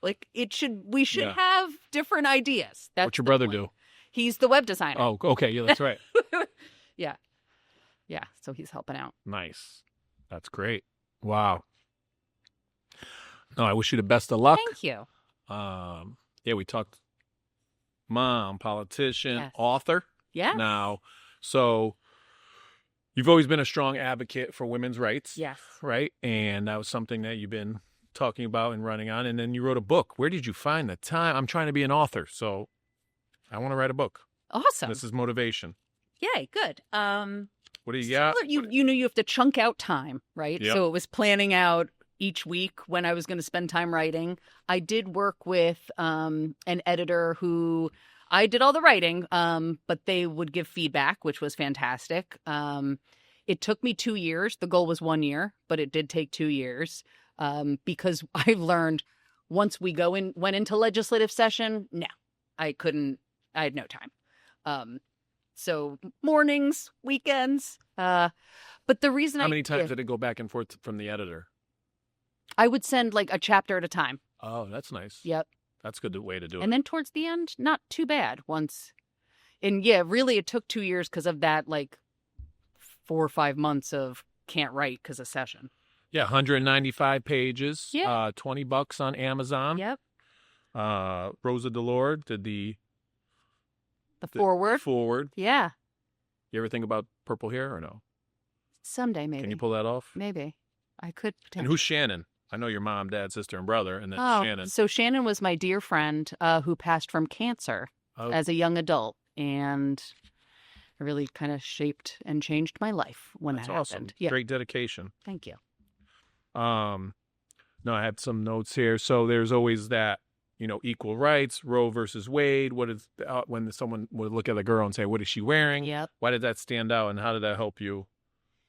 Speaker 2: Like, we should have different ideas.
Speaker 1: What's your brother do?
Speaker 2: He's the web designer.
Speaker 1: Oh, okay. Yeah, that's right.
Speaker 2: Yeah. Yeah. So he's helping out.
Speaker 1: Nice. That's great. Wow. No, I wish you the best of luck.
Speaker 2: Thank you.
Speaker 1: Yeah, we talked mom, politician,
Speaker 2: Yes.
Speaker 1: author.
Speaker 2: Yeah.
Speaker 1: Now, so you've always been a strong advocate for women's rights.
Speaker 2: Yes.
Speaker 1: Right? And that was something that you've been talking about and running on. And then you wrote a book. Where did you find the time? I'm trying to be an author, so I want to write a book.
Speaker 2: Awesome.
Speaker 1: This is motivation.
Speaker 2: Yay, good.
Speaker 1: What do you got?
Speaker 2: You know you have to chunk out time, right?
Speaker 1: Yep.
Speaker 2: So it was planning out each week when I was going to spend time writing. I did work with an editor who I did all the writing, but they would give feedback, which was fantastic. It took me 2 years. The goal was 1 year, but it did take 2 years because I learned once we went into legislative session, no, I had no time. So mornings, weekends. But the reason
Speaker 1: How many times did it go back and forth from the editor?
Speaker 2: I would send like a chapter at a time.
Speaker 1: Oh, that's nice.
Speaker 2: Yep.
Speaker 1: That's a good way to do it.
Speaker 2: And then towards the end, not too bad once. And yeah, really it took 2 years because of that, like 4 or 5 months of can't write because of session.
Speaker 1: Yeah, 195 pages.
Speaker 2: Yeah.
Speaker 1: $20 on Amazon.
Speaker 2: Yep.
Speaker 1: Rosa DeLorde did the
Speaker 2: forward.
Speaker 1: Forward.
Speaker 2: Yeah.
Speaker 1: You ever think about purple hair or no?
Speaker 2: Someday, maybe.
Speaker 1: Can you pull that off?
Speaker 2: Maybe. I could.
Speaker 1: And who's Shannon? I know your mom, dad, sister, and brother, and then Shannon.
Speaker 2: So Shannon was my dear friend who passed from cancer as a young adult, and it really kind of shaped and changed my life when that
Speaker 1: awesome.
Speaker 2: happened. Yeah.
Speaker 1: Great dedication.
Speaker 2: Thank you.
Speaker 1: No, I have some notes here. So there's always that, equal rights, Roe versus Wade. What is when someone would look at a girl and say, "What is she wearing?"
Speaker 2: Yep.
Speaker 1: Why did that stand out, and how did that help you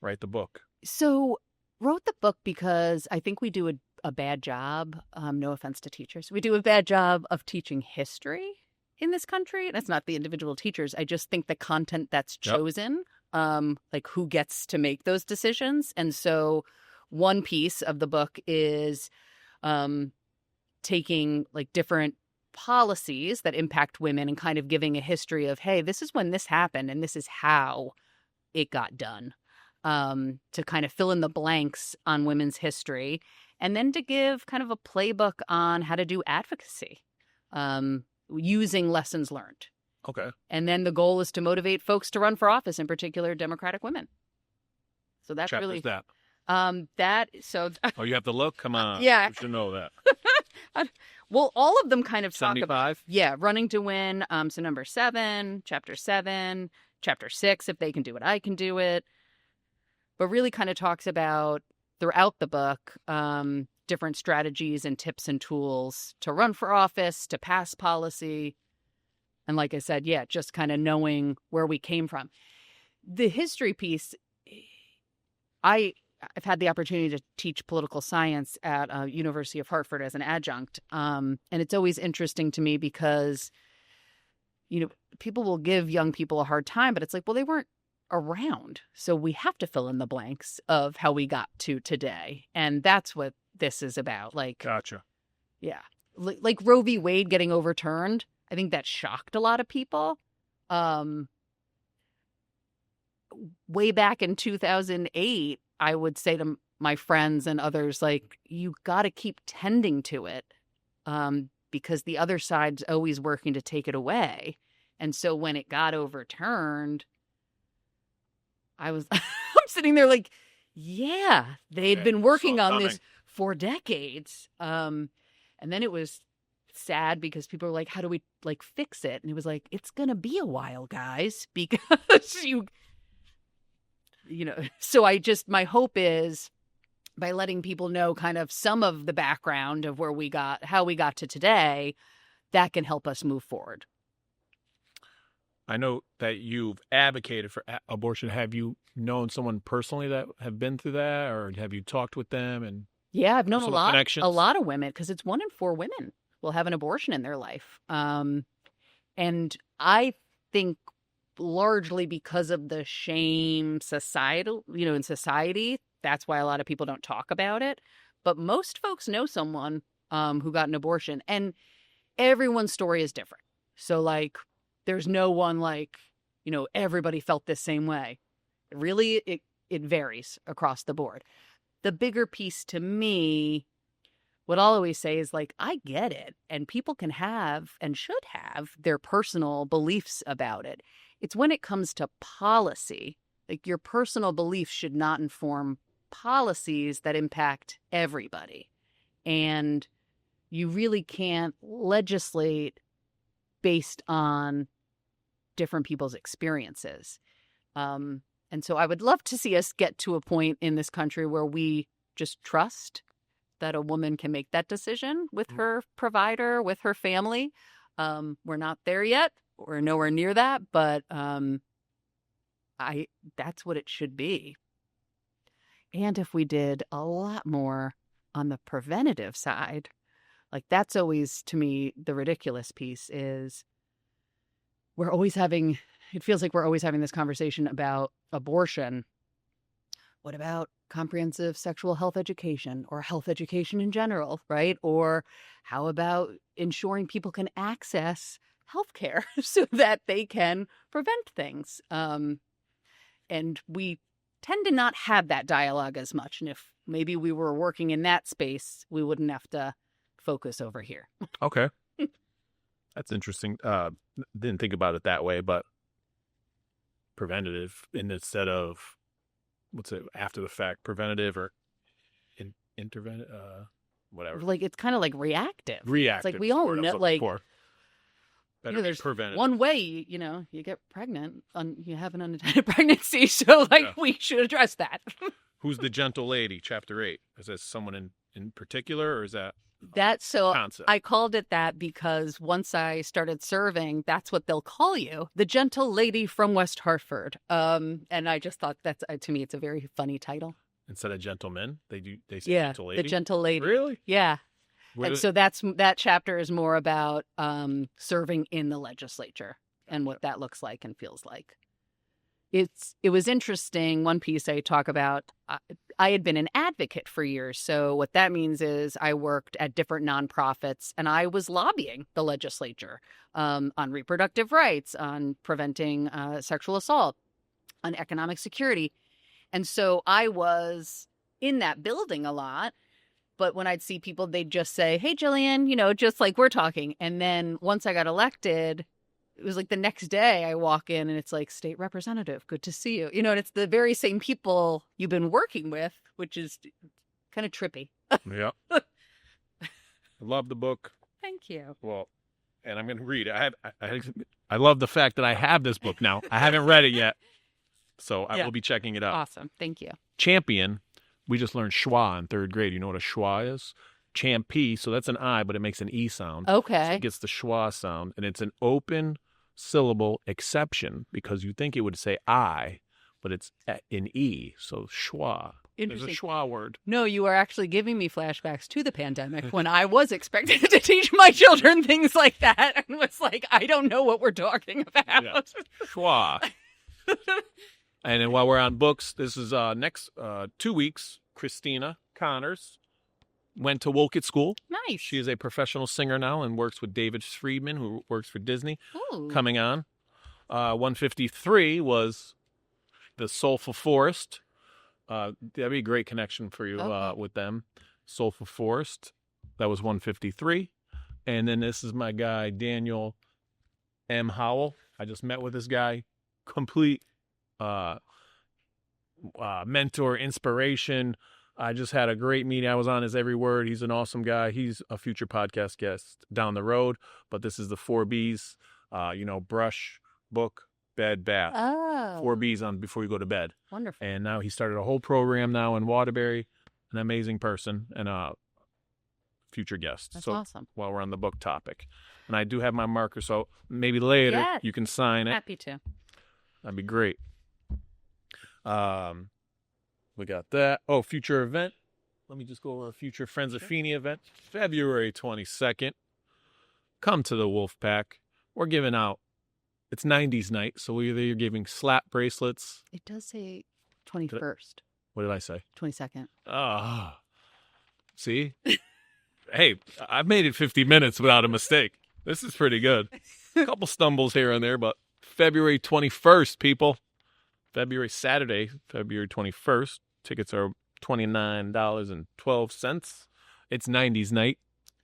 Speaker 1: write the book?
Speaker 2: So wrote the book because I think we do a bad job. No offense to teachers, we do a bad job of teaching history in this country. That's not the individual teachers. I just think the content that's chosen, like who gets to make those decisions. And so one piece of the book is taking like different policies that impact women and kind of giving a history of, hey, this is when this happened and this is how it got done, to kind of fill in the blanks on women's history, and then to give kind of a playbook on how to do advocacy using lessons learned.
Speaker 1: Okay.
Speaker 2: And then the goal is to motivate folks to run for office, in particular Democratic women. So that's
Speaker 1: Chapter's
Speaker 2: really
Speaker 1: that.
Speaker 2: Oh,
Speaker 1: you have to look? Come on.
Speaker 2: Yeah.
Speaker 1: You should know that.
Speaker 2: Well, all of them kind of talk
Speaker 1: 75?
Speaker 2: about, running to win. So number 7, chapter 7, chapter 6, if they can do it, I can do it. But really kind of talks about throughout the book, different strategies and tips and tools to run for office, to pass policy. And like I said, just kind of knowing where we came from. The history piece, I've had the opportunity to teach political science at University of Hartford as an adjunct. And it's always interesting to me because, people will give young people a hard time, but it's like, well, they weren't around. So we have to fill in the blanks of how we got to today. And that's what this is about. Like,
Speaker 1: gotcha.
Speaker 2: Yeah. Like Roe v. Wade getting overturned. I think that shocked a lot of people. Way back in 2008, I would say to my friends and others, like, you got to keep tending to it because the other side's always working to take it away. And so when it got overturned, I'm sitting there like, they'd been working on this for decades. And then it was sad because people were like, how do we fix it? And it was like, it's going to be a while, guys, because so my hope is by letting people know kind of some of the background of how we got to today, that can help us move forward.
Speaker 1: I know that you've advocated for abortion. Have you known someone personally that have been through that, or have you talked with them? And
Speaker 2: I've known a lot of women, because it's 1 in 4 women will have an abortion in their life. And I think largely because of the shame in society, that's why a lot of people don't talk about it. But most folks know someone who got an abortion, and everyone's story is different. So there's no one everybody felt the same way. Really, it varies across the board. The bigger piece to me, what I'll always say is I get it, and people can have and should have their personal beliefs about it. It's when it comes to policy, your personal beliefs should not inform policies that impact everybody. And you really can't legislate based on different people's experiences. And so I would love to see us get to a point in this country where we just trust that a woman can make that decision with her provider, with her family. We're not there yet. We're nowhere near that, but that's what it should be. And if we did a lot more on the preventative side, that's always, to me, the ridiculous piece is it feels like we're always having this conversation about abortion. What about comprehensive sexual health education or health education in general, right? Or how about ensuring people can access healthcare so that they can prevent things? And we tend to not have that dialogue as much. And if maybe we were working in that space, we wouldn't have to focus over here.
Speaker 1: Okay. That's interesting. Didn't think about it that way, but preventative instead of, after the fact, preventative or whatever.
Speaker 2: Like, it's kind of like reactive.
Speaker 1: Reactive.
Speaker 2: It's like we all know, like,
Speaker 1: better
Speaker 2: there's
Speaker 1: prevented.
Speaker 2: one way, you get pregnant, you have an unintended pregnancy. So, like, we should address that.
Speaker 1: Who's the gentle lady? Chapter 8. Is that someone in particular, or is that concept?
Speaker 2: I called it that because once I started serving, that's what they'll call you, the gentle lady from West Hartford. And I just thought to me, it's a very funny title.
Speaker 1: Instead of gentlemen, they say gentle lady.
Speaker 2: The gentle lady.
Speaker 1: Really?
Speaker 2: Yeah. And so that chapter is more about serving in the legislature and what that looks like and feels like. It was interesting. One piece I talk about, I had been an advocate for years. So what that means is I worked at different nonprofits and I was lobbying the legislature on reproductive rights, on preventing sexual assault, on economic security. And so I was in that building a lot. But when I'd see people, they'd just say, hey, Jillian, just like we're talking. And then once I got elected, it was like the next day I walk in and it's like, state representative, good to see you. And it's the very same people you've been working with, which is kind of trippy.
Speaker 1: Yeah. I love the book.
Speaker 2: Thank you.
Speaker 1: Well, and I'm going to read it. I love the fact that I have this book now. I haven't read it yet. So I will be checking it out.
Speaker 2: Awesome. Thank you.
Speaker 1: Champion. We just learned schwa in 3rd grade. You know what a schwa is? Champy. So that's an I, but it makes an E sound.
Speaker 2: Okay.
Speaker 1: So it gets the schwa sound. And it's an open syllable exception because you think it would say I, but it's an E. So schwa. There's a schwa word. No,
Speaker 2: you are actually giving me flashbacks to the pandemic when I was expected to teach my children things like that. And was like, I don't know what we're talking about.
Speaker 1: Yeah. Schwa. And then while we're on books, this is next 2 weeks. Christina Connors went to Wolcott School.
Speaker 2: Nice.
Speaker 1: She is a professional singer now and works with David Friedman, who works for Disney.
Speaker 2: Ooh.
Speaker 1: Coming on. 153 was the Soulful Forest. That'd be a great connection for you with them. Soulful Forest. That was 153. And then this is my guy, Daniel M. Howell. I just met with this guy. Complete mentor, inspiration. I just had a great meeting. I was on his every word. He's an awesome guy. He's a future podcast guest down the road. But this is the 4 B's, brush, book, bed, bath.
Speaker 2: Oh.
Speaker 1: 4 B's on before you go to bed.
Speaker 2: Wonderful.
Speaker 1: And now he started a whole program now in Waterbury. An amazing person and a future guest.
Speaker 2: That's awesome.
Speaker 1: While we're on the book topic. And I do have my marker, so maybe later you can sign it.
Speaker 2: Happy to.
Speaker 1: That'd be great. We got that. Oh, future event. Let me just go over a future Friends of Feeney event. February 22nd. Come to the Wolfpack. We're giving out, it's 90s night, so either you're giving slap bracelets.
Speaker 2: It does say 21st.
Speaker 1: What did I say?
Speaker 2: 22nd.
Speaker 1: Ah. See? Hey, I've made it 50 minutes without a mistake. This is pretty good. A couple stumbles here and there, but February 21st, people. Saturday, February 21st. Tickets are $29.12. It's 90s night.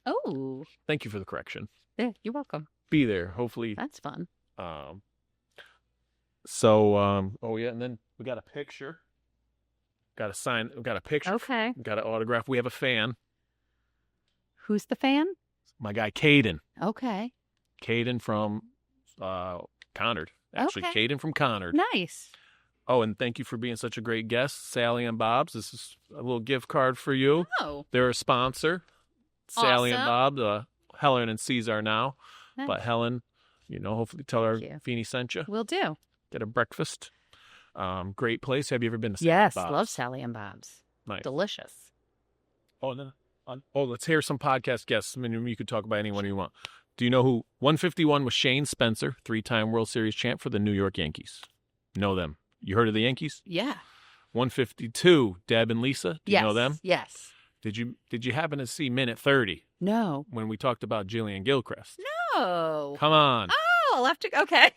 Speaker 2: Oh.
Speaker 1: Thank you for the correction.
Speaker 2: Yeah, you're welcome.
Speaker 1: Be there, hopefully.
Speaker 2: That's fun.
Speaker 1: And then we got a picture. Got a sign. We got a picture.
Speaker 2: Okay.
Speaker 1: Got an autograph. We have a fan.
Speaker 2: Who's the fan?
Speaker 1: My guy, Caden.
Speaker 2: Okay.
Speaker 1: Caden from Conard. Actually,
Speaker 2: okay.
Speaker 1: Caden from Conard.
Speaker 2: Nice.
Speaker 1: Oh, and thank you for being such a great guest, Sally and Bob's. This is a little gift card for you.
Speaker 2: Oh.
Speaker 1: They're a sponsor.
Speaker 2: Awesome.
Speaker 1: Sally and Bob, Helen and Caesar now.
Speaker 2: Nice.
Speaker 1: But Helen, hopefully tell her Feeney sent you.
Speaker 2: Will do.
Speaker 1: Get a breakfast. Great place. Have you ever been to Sally
Speaker 2: Yes,
Speaker 1: and Bob's?
Speaker 2: love Sally and Bob's.
Speaker 1: Nice.
Speaker 2: Delicious.
Speaker 1: Oh, no. Let's hear some podcast guests. I mean, you could talk about anyone you want. Do you know who? 151 was Shane Spencer, 3-time World Series champ for the New York Yankees. Know them. You heard of the Yankees?
Speaker 2: Yeah.
Speaker 1: 152, Deb and Lisa. Do you know them?
Speaker 2: Yes.
Speaker 1: Did you happen to see Minute 30?
Speaker 2: No.
Speaker 1: When we talked about Jillian Gilchrest?
Speaker 2: No.
Speaker 1: Come on.
Speaker 2: Oh, I'll have to. Okay.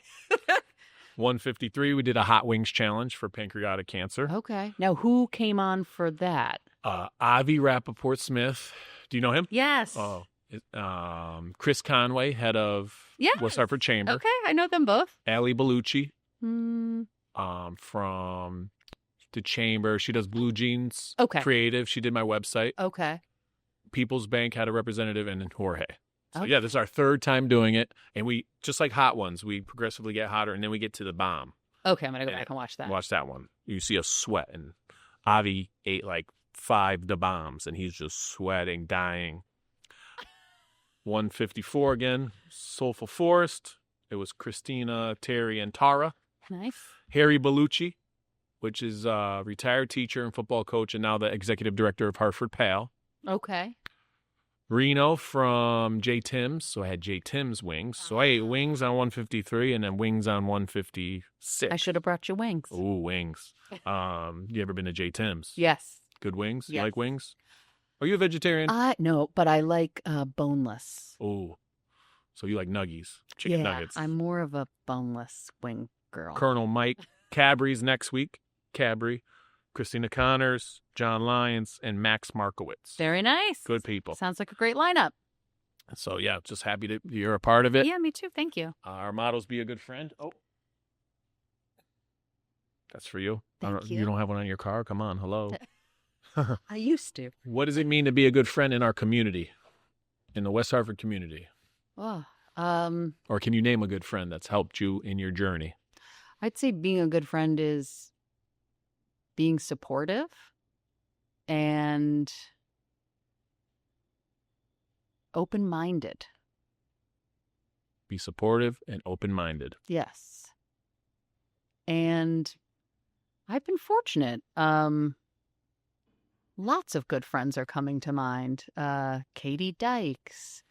Speaker 1: 153, we did a hot wings challenge for pancreatic cancer.
Speaker 2: Okay. Now, who came on for that?
Speaker 1: Avi Rappaport Smith. Do you know him?
Speaker 2: Yes.
Speaker 1: Oh. Chris Conway, head of West Hartford Chamber.
Speaker 2: Okay, I know them both.
Speaker 1: Ali Bellucci.
Speaker 2: Hmm.
Speaker 1: From to Chamber. She does Blue Jeans Creative. She did my website.
Speaker 2: Okay.
Speaker 1: People's Bank had a representative, and then Jorge. So, yeah, this is our third time doing it. And we, just like Hot Ones, we progressively get hotter, and then we get to the bomb.
Speaker 2: Okay, I'm going to go back and watch that.
Speaker 1: Watch that one. You see us sweat, and Avi ate like 5 da bombs, and he's just sweating, dying. 154 again, Soulful Forest. It was Christina, Terry, and Tara.
Speaker 2: Nice.
Speaker 1: Harry Bellucci, which is a retired teacher and football coach, and now the executive director of Hartford PAL.
Speaker 2: Okay.
Speaker 1: Reno from J. Tim's. So I had J. Tim's wings. So I ate wings on 153 and then wings on 156.
Speaker 2: I should have brought you wings.
Speaker 1: Ooh, wings. You ever been to J. Tim's?
Speaker 2: Yes.
Speaker 1: Good wings?
Speaker 2: Yes.
Speaker 1: You like wings? Are you a vegetarian?
Speaker 2: No, but I like boneless.
Speaker 1: Ooh. So you like nuggies, chicken nuggets.
Speaker 2: I'm more of a boneless wing girl.
Speaker 1: Colonel Mike Cabry's next week. Cabry. Christina Connors, John Lyons, and Max Markowitz.
Speaker 2: Very nice.
Speaker 1: Good people.
Speaker 2: Sounds like a great lineup.
Speaker 1: So, yeah, just happy that you're a part of it.
Speaker 2: Yeah, me too. Thank you.
Speaker 1: Our motto's be a good friend. Oh. That's for you.
Speaker 2: Thank you.
Speaker 1: You don't have one on your car? Come on. Hello.
Speaker 2: I used to.
Speaker 1: What does it mean to be a good friend in our community, in the West Hartford community?
Speaker 2: Oh,
Speaker 1: or can you name a good friend that's helped you in your journey?
Speaker 2: I'd say being a good friend is being supportive and open-minded.
Speaker 1: Be supportive and open-minded.
Speaker 2: Yes. And I've been fortunate. Lots of good friends are coming to mind. Katie Dykes,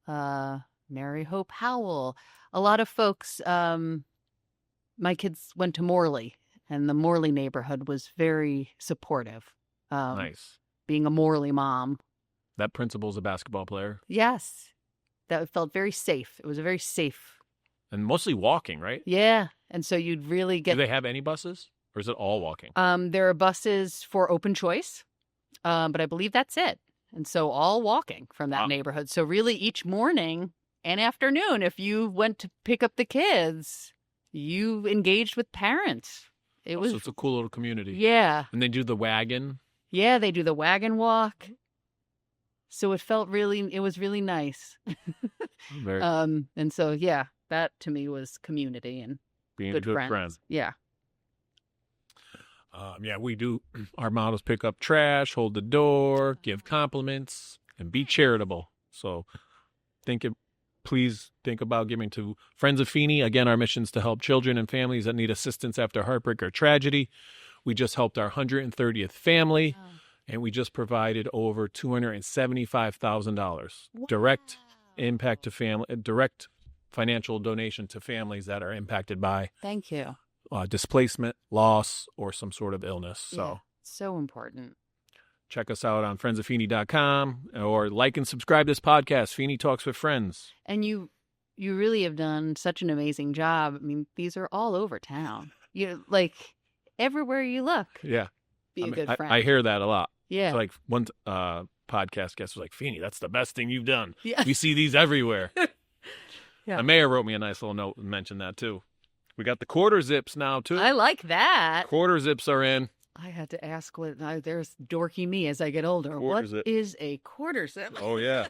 Speaker 2: Mary Hope Howell. A lot of folks, my kids went to Morley, and the Morley neighborhood was very supportive.
Speaker 1: Nice.
Speaker 2: Being a Morley mom.
Speaker 1: That principal's a basketball player?
Speaker 2: Yes. That felt very safe. It was a very safe.
Speaker 1: And mostly walking, right?
Speaker 2: Yeah. And so you'd really get...
Speaker 1: Do they have any buses? Or is it all walking?
Speaker 2: There are buses for open choice, but I believe that's it. And so all walking from that neighborhood. So really each morning and afternoon, if you went to pick up the kids, you engaged with parents. So
Speaker 1: it's a cool little community.
Speaker 2: Yeah.
Speaker 1: And they do the wagon.
Speaker 2: Yeah, they do the wagon walk. So it was really nice.
Speaker 1: Very
Speaker 2: and so, yeah, that to me was community and
Speaker 1: being
Speaker 2: good
Speaker 1: a good
Speaker 2: friends.
Speaker 1: friend.
Speaker 2: Yeah.
Speaker 1: Yeah, we do. Our models pick up trash, hold the door, give compliments, and be charitable. So please think about giving to Friends of Feeney. Again, our mission is to help children and families that need assistance after heartbreak or tragedy. We just helped our 130th family, and we just provided over $275,000 direct impact to family, direct financial donation to families that are impacted by
Speaker 2: Thank you.
Speaker 1: Displacement, loss, or some sort of illness. So
Speaker 2: so important.
Speaker 1: Check us out on friendsofFeeney.com or like and subscribe to this podcast, Feeney Talks with Friends.
Speaker 2: And you really have done such an amazing job. I mean, these are all over town. You like everywhere you look.
Speaker 1: Yeah.
Speaker 2: Be a good friend.
Speaker 1: I hear that a lot.
Speaker 2: Yeah.
Speaker 1: It's like one podcast guest was like, Feeney, that's the best thing you've done.
Speaker 2: Yeah.
Speaker 1: We see these everywhere.
Speaker 2: Yeah.
Speaker 1: The mayor wrote me a nice little note and mentioned that too. We got the quarter zips now too.
Speaker 2: I like that.
Speaker 1: Quarter zips are in.
Speaker 2: I had to ask there's dorky me as I get older. What is a quarter zip?
Speaker 1: Oh, yeah.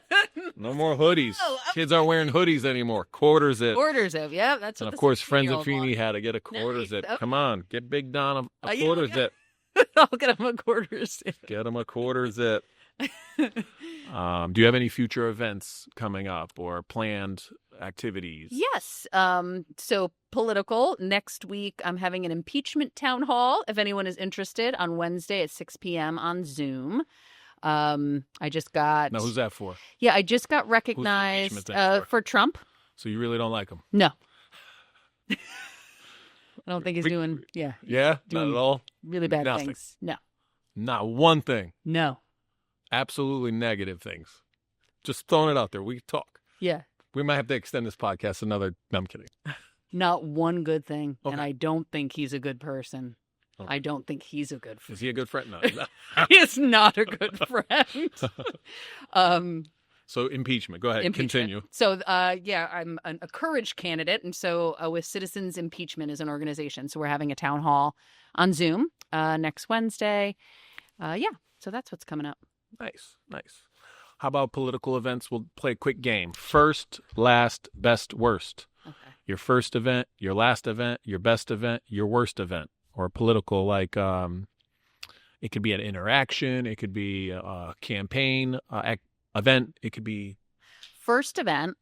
Speaker 1: No more hoodies. Kids aren't wearing hoodies anymore. Quarter zip.
Speaker 2: Quarter zip, yeah. That's what
Speaker 1: and of course, Friends of Feeney had to get a quarter zip. Come on, get Big Don a quarter zip.
Speaker 2: I'll get him a quarter zip.
Speaker 1: Get him a quarter zip. Do you have any future events coming up or planned activities?
Speaker 2: Yes. So political. Next week, I'm having an impeachment town hall. If anyone is interested, on Wednesday at 6 p.m. on Zoom. I just got...
Speaker 1: Now, who's that for?
Speaker 2: Yeah, I just got recognized for Trump.
Speaker 1: So you really don't like him?
Speaker 2: No. I don't think he's doing... Yeah.
Speaker 1: Yeah? Not at all?
Speaker 2: Really bad things. No.
Speaker 1: Not one thing?
Speaker 2: No.
Speaker 1: Absolutely negative things. Just throwing it out there. We can talk.
Speaker 2: Yeah.
Speaker 1: We might have to extend this podcast another... No, I'm kidding.
Speaker 2: Not one good thing. Okay. And I don't think he's a good person. Okay. I don't think he's a good friend.
Speaker 1: Is he a good friend? No.
Speaker 2: He is not a good friend.
Speaker 1: So impeachment. Go ahead. Continue.
Speaker 2: So, I'm a courage candidate. And so with Citizens Impeachment is an organization. So we're having a town hall on Zoom next Wednesday. So that's what's coming up.
Speaker 1: Nice. How about political events? We'll play a quick game. First, last, best, worst.
Speaker 2: Okay.
Speaker 1: Your first event, your last event, your best event, your worst event. Or political, like it could be an interaction. It could be a campaign event. It could be...
Speaker 2: First event,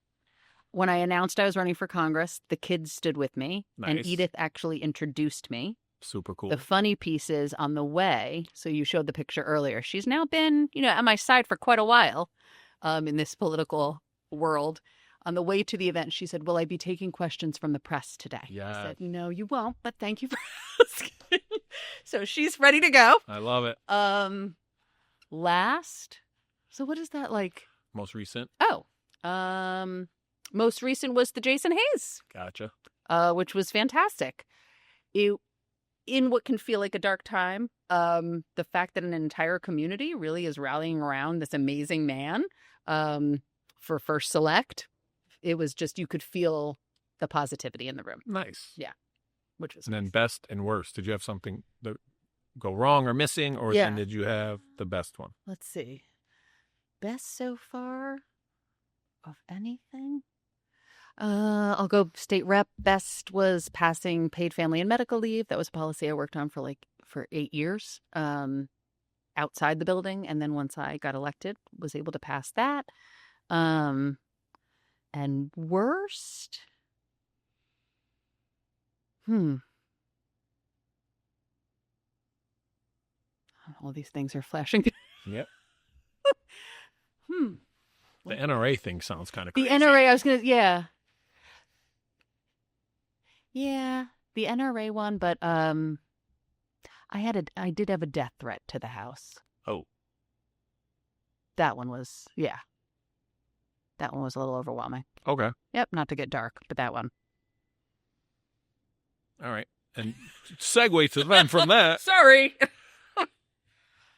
Speaker 2: when I announced I was running for Congress, the kids stood with me.
Speaker 1: Nice.
Speaker 2: And Edith actually introduced me.
Speaker 1: Super cool.
Speaker 2: The funny piece is on the way, so you showed the picture earlier, she's now been, at my side for quite a while in this political world. On the way to the event, she said, will I be taking questions from the press today?
Speaker 1: Yeah.
Speaker 2: I said, no, you won't, but thank you for asking. So she's ready to go.
Speaker 1: I love it.
Speaker 2: Last, so what is that like?
Speaker 1: Most recent?
Speaker 2: Most recent was the Jason Hayes.
Speaker 1: Gotcha.
Speaker 2: Which was fantastic. In what can feel like a dark time, the fact that an entire community really is rallying around this amazing man for first select, it was just, you could feel the positivity in the room.
Speaker 1: Nice.
Speaker 2: Yeah. Which was
Speaker 1: And
Speaker 2: nice.
Speaker 1: then best and worst. Did you have something that go wrong or missing, or then did you have the best one?
Speaker 2: Let's see. Best so far of anything? I'll go state rep. Best was passing paid family and medical leave. That was a policy I worked on for 8 years outside the building. And then once I got elected, was able to pass that. And worst? All these things are flashing.
Speaker 1: Yep. The NRA thing sounds kind of crazy.
Speaker 2: The NRA, I was going to, yeah, the NRA one, but I did have a death threat to the house.
Speaker 1: Oh.
Speaker 2: That one was a little overwhelming.
Speaker 1: Okay.
Speaker 2: Yep, not to get dark, but that one.
Speaker 1: All right. And segue to then from that.
Speaker 2: Sorry.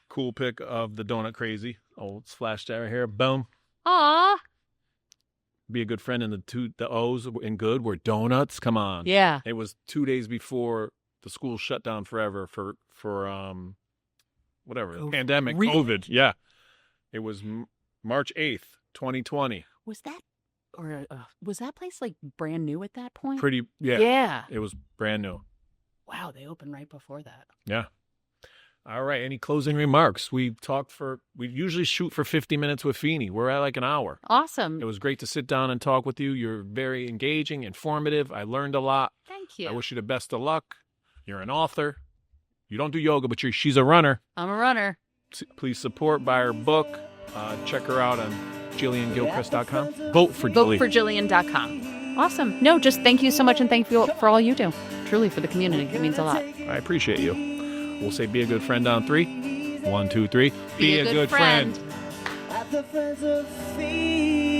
Speaker 1: Cool pic of the donut crazy. Oh, it's flashed out right here. Boom.
Speaker 2: Aw.
Speaker 1: Be a good friend, and the O's in good were donuts. Come on.
Speaker 2: Yeah.
Speaker 1: It was 2 days before the school shut down forever for whatever, pandemic, COVID. Yeah. It was March 8th, 2020.
Speaker 2: Was that place like brand new at that point?
Speaker 1: Yeah.
Speaker 2: Yeah.
Speaker 1: It was brand new.
Speaker 2: Wow, they opened right before that.
Speaker 1: Yeah. All right. Any closing remarks? We usually shoot for 50 minutes with Feeney. We're at like an hour.
Speaker 2: Awesome.
Speaker 1: It was great to sit down and talk with you. You're very engaging, informative. I learned a lot.
Speaker 2: Thank you.
Speaker 1: I wish you the best of luck. You're an author. You don't do yoga, but she's a runner.
Speaker 2: I'm a runner.
Speaker 1: Please buy her book. Check her out on JillianGilchrest.com. Vote for Jillian.
Speaker 2: VoteForJillian.com. Awesome. No, just thank you so much, and thank you for all you do. Truly, for the community. It means a lot.
Speaker 1: I appreciate you. We'll say be a good friend on 3. 1, 2, 3.
Speaker 2: Be a good friend.
Speaker 3: At the Friends of Feeney.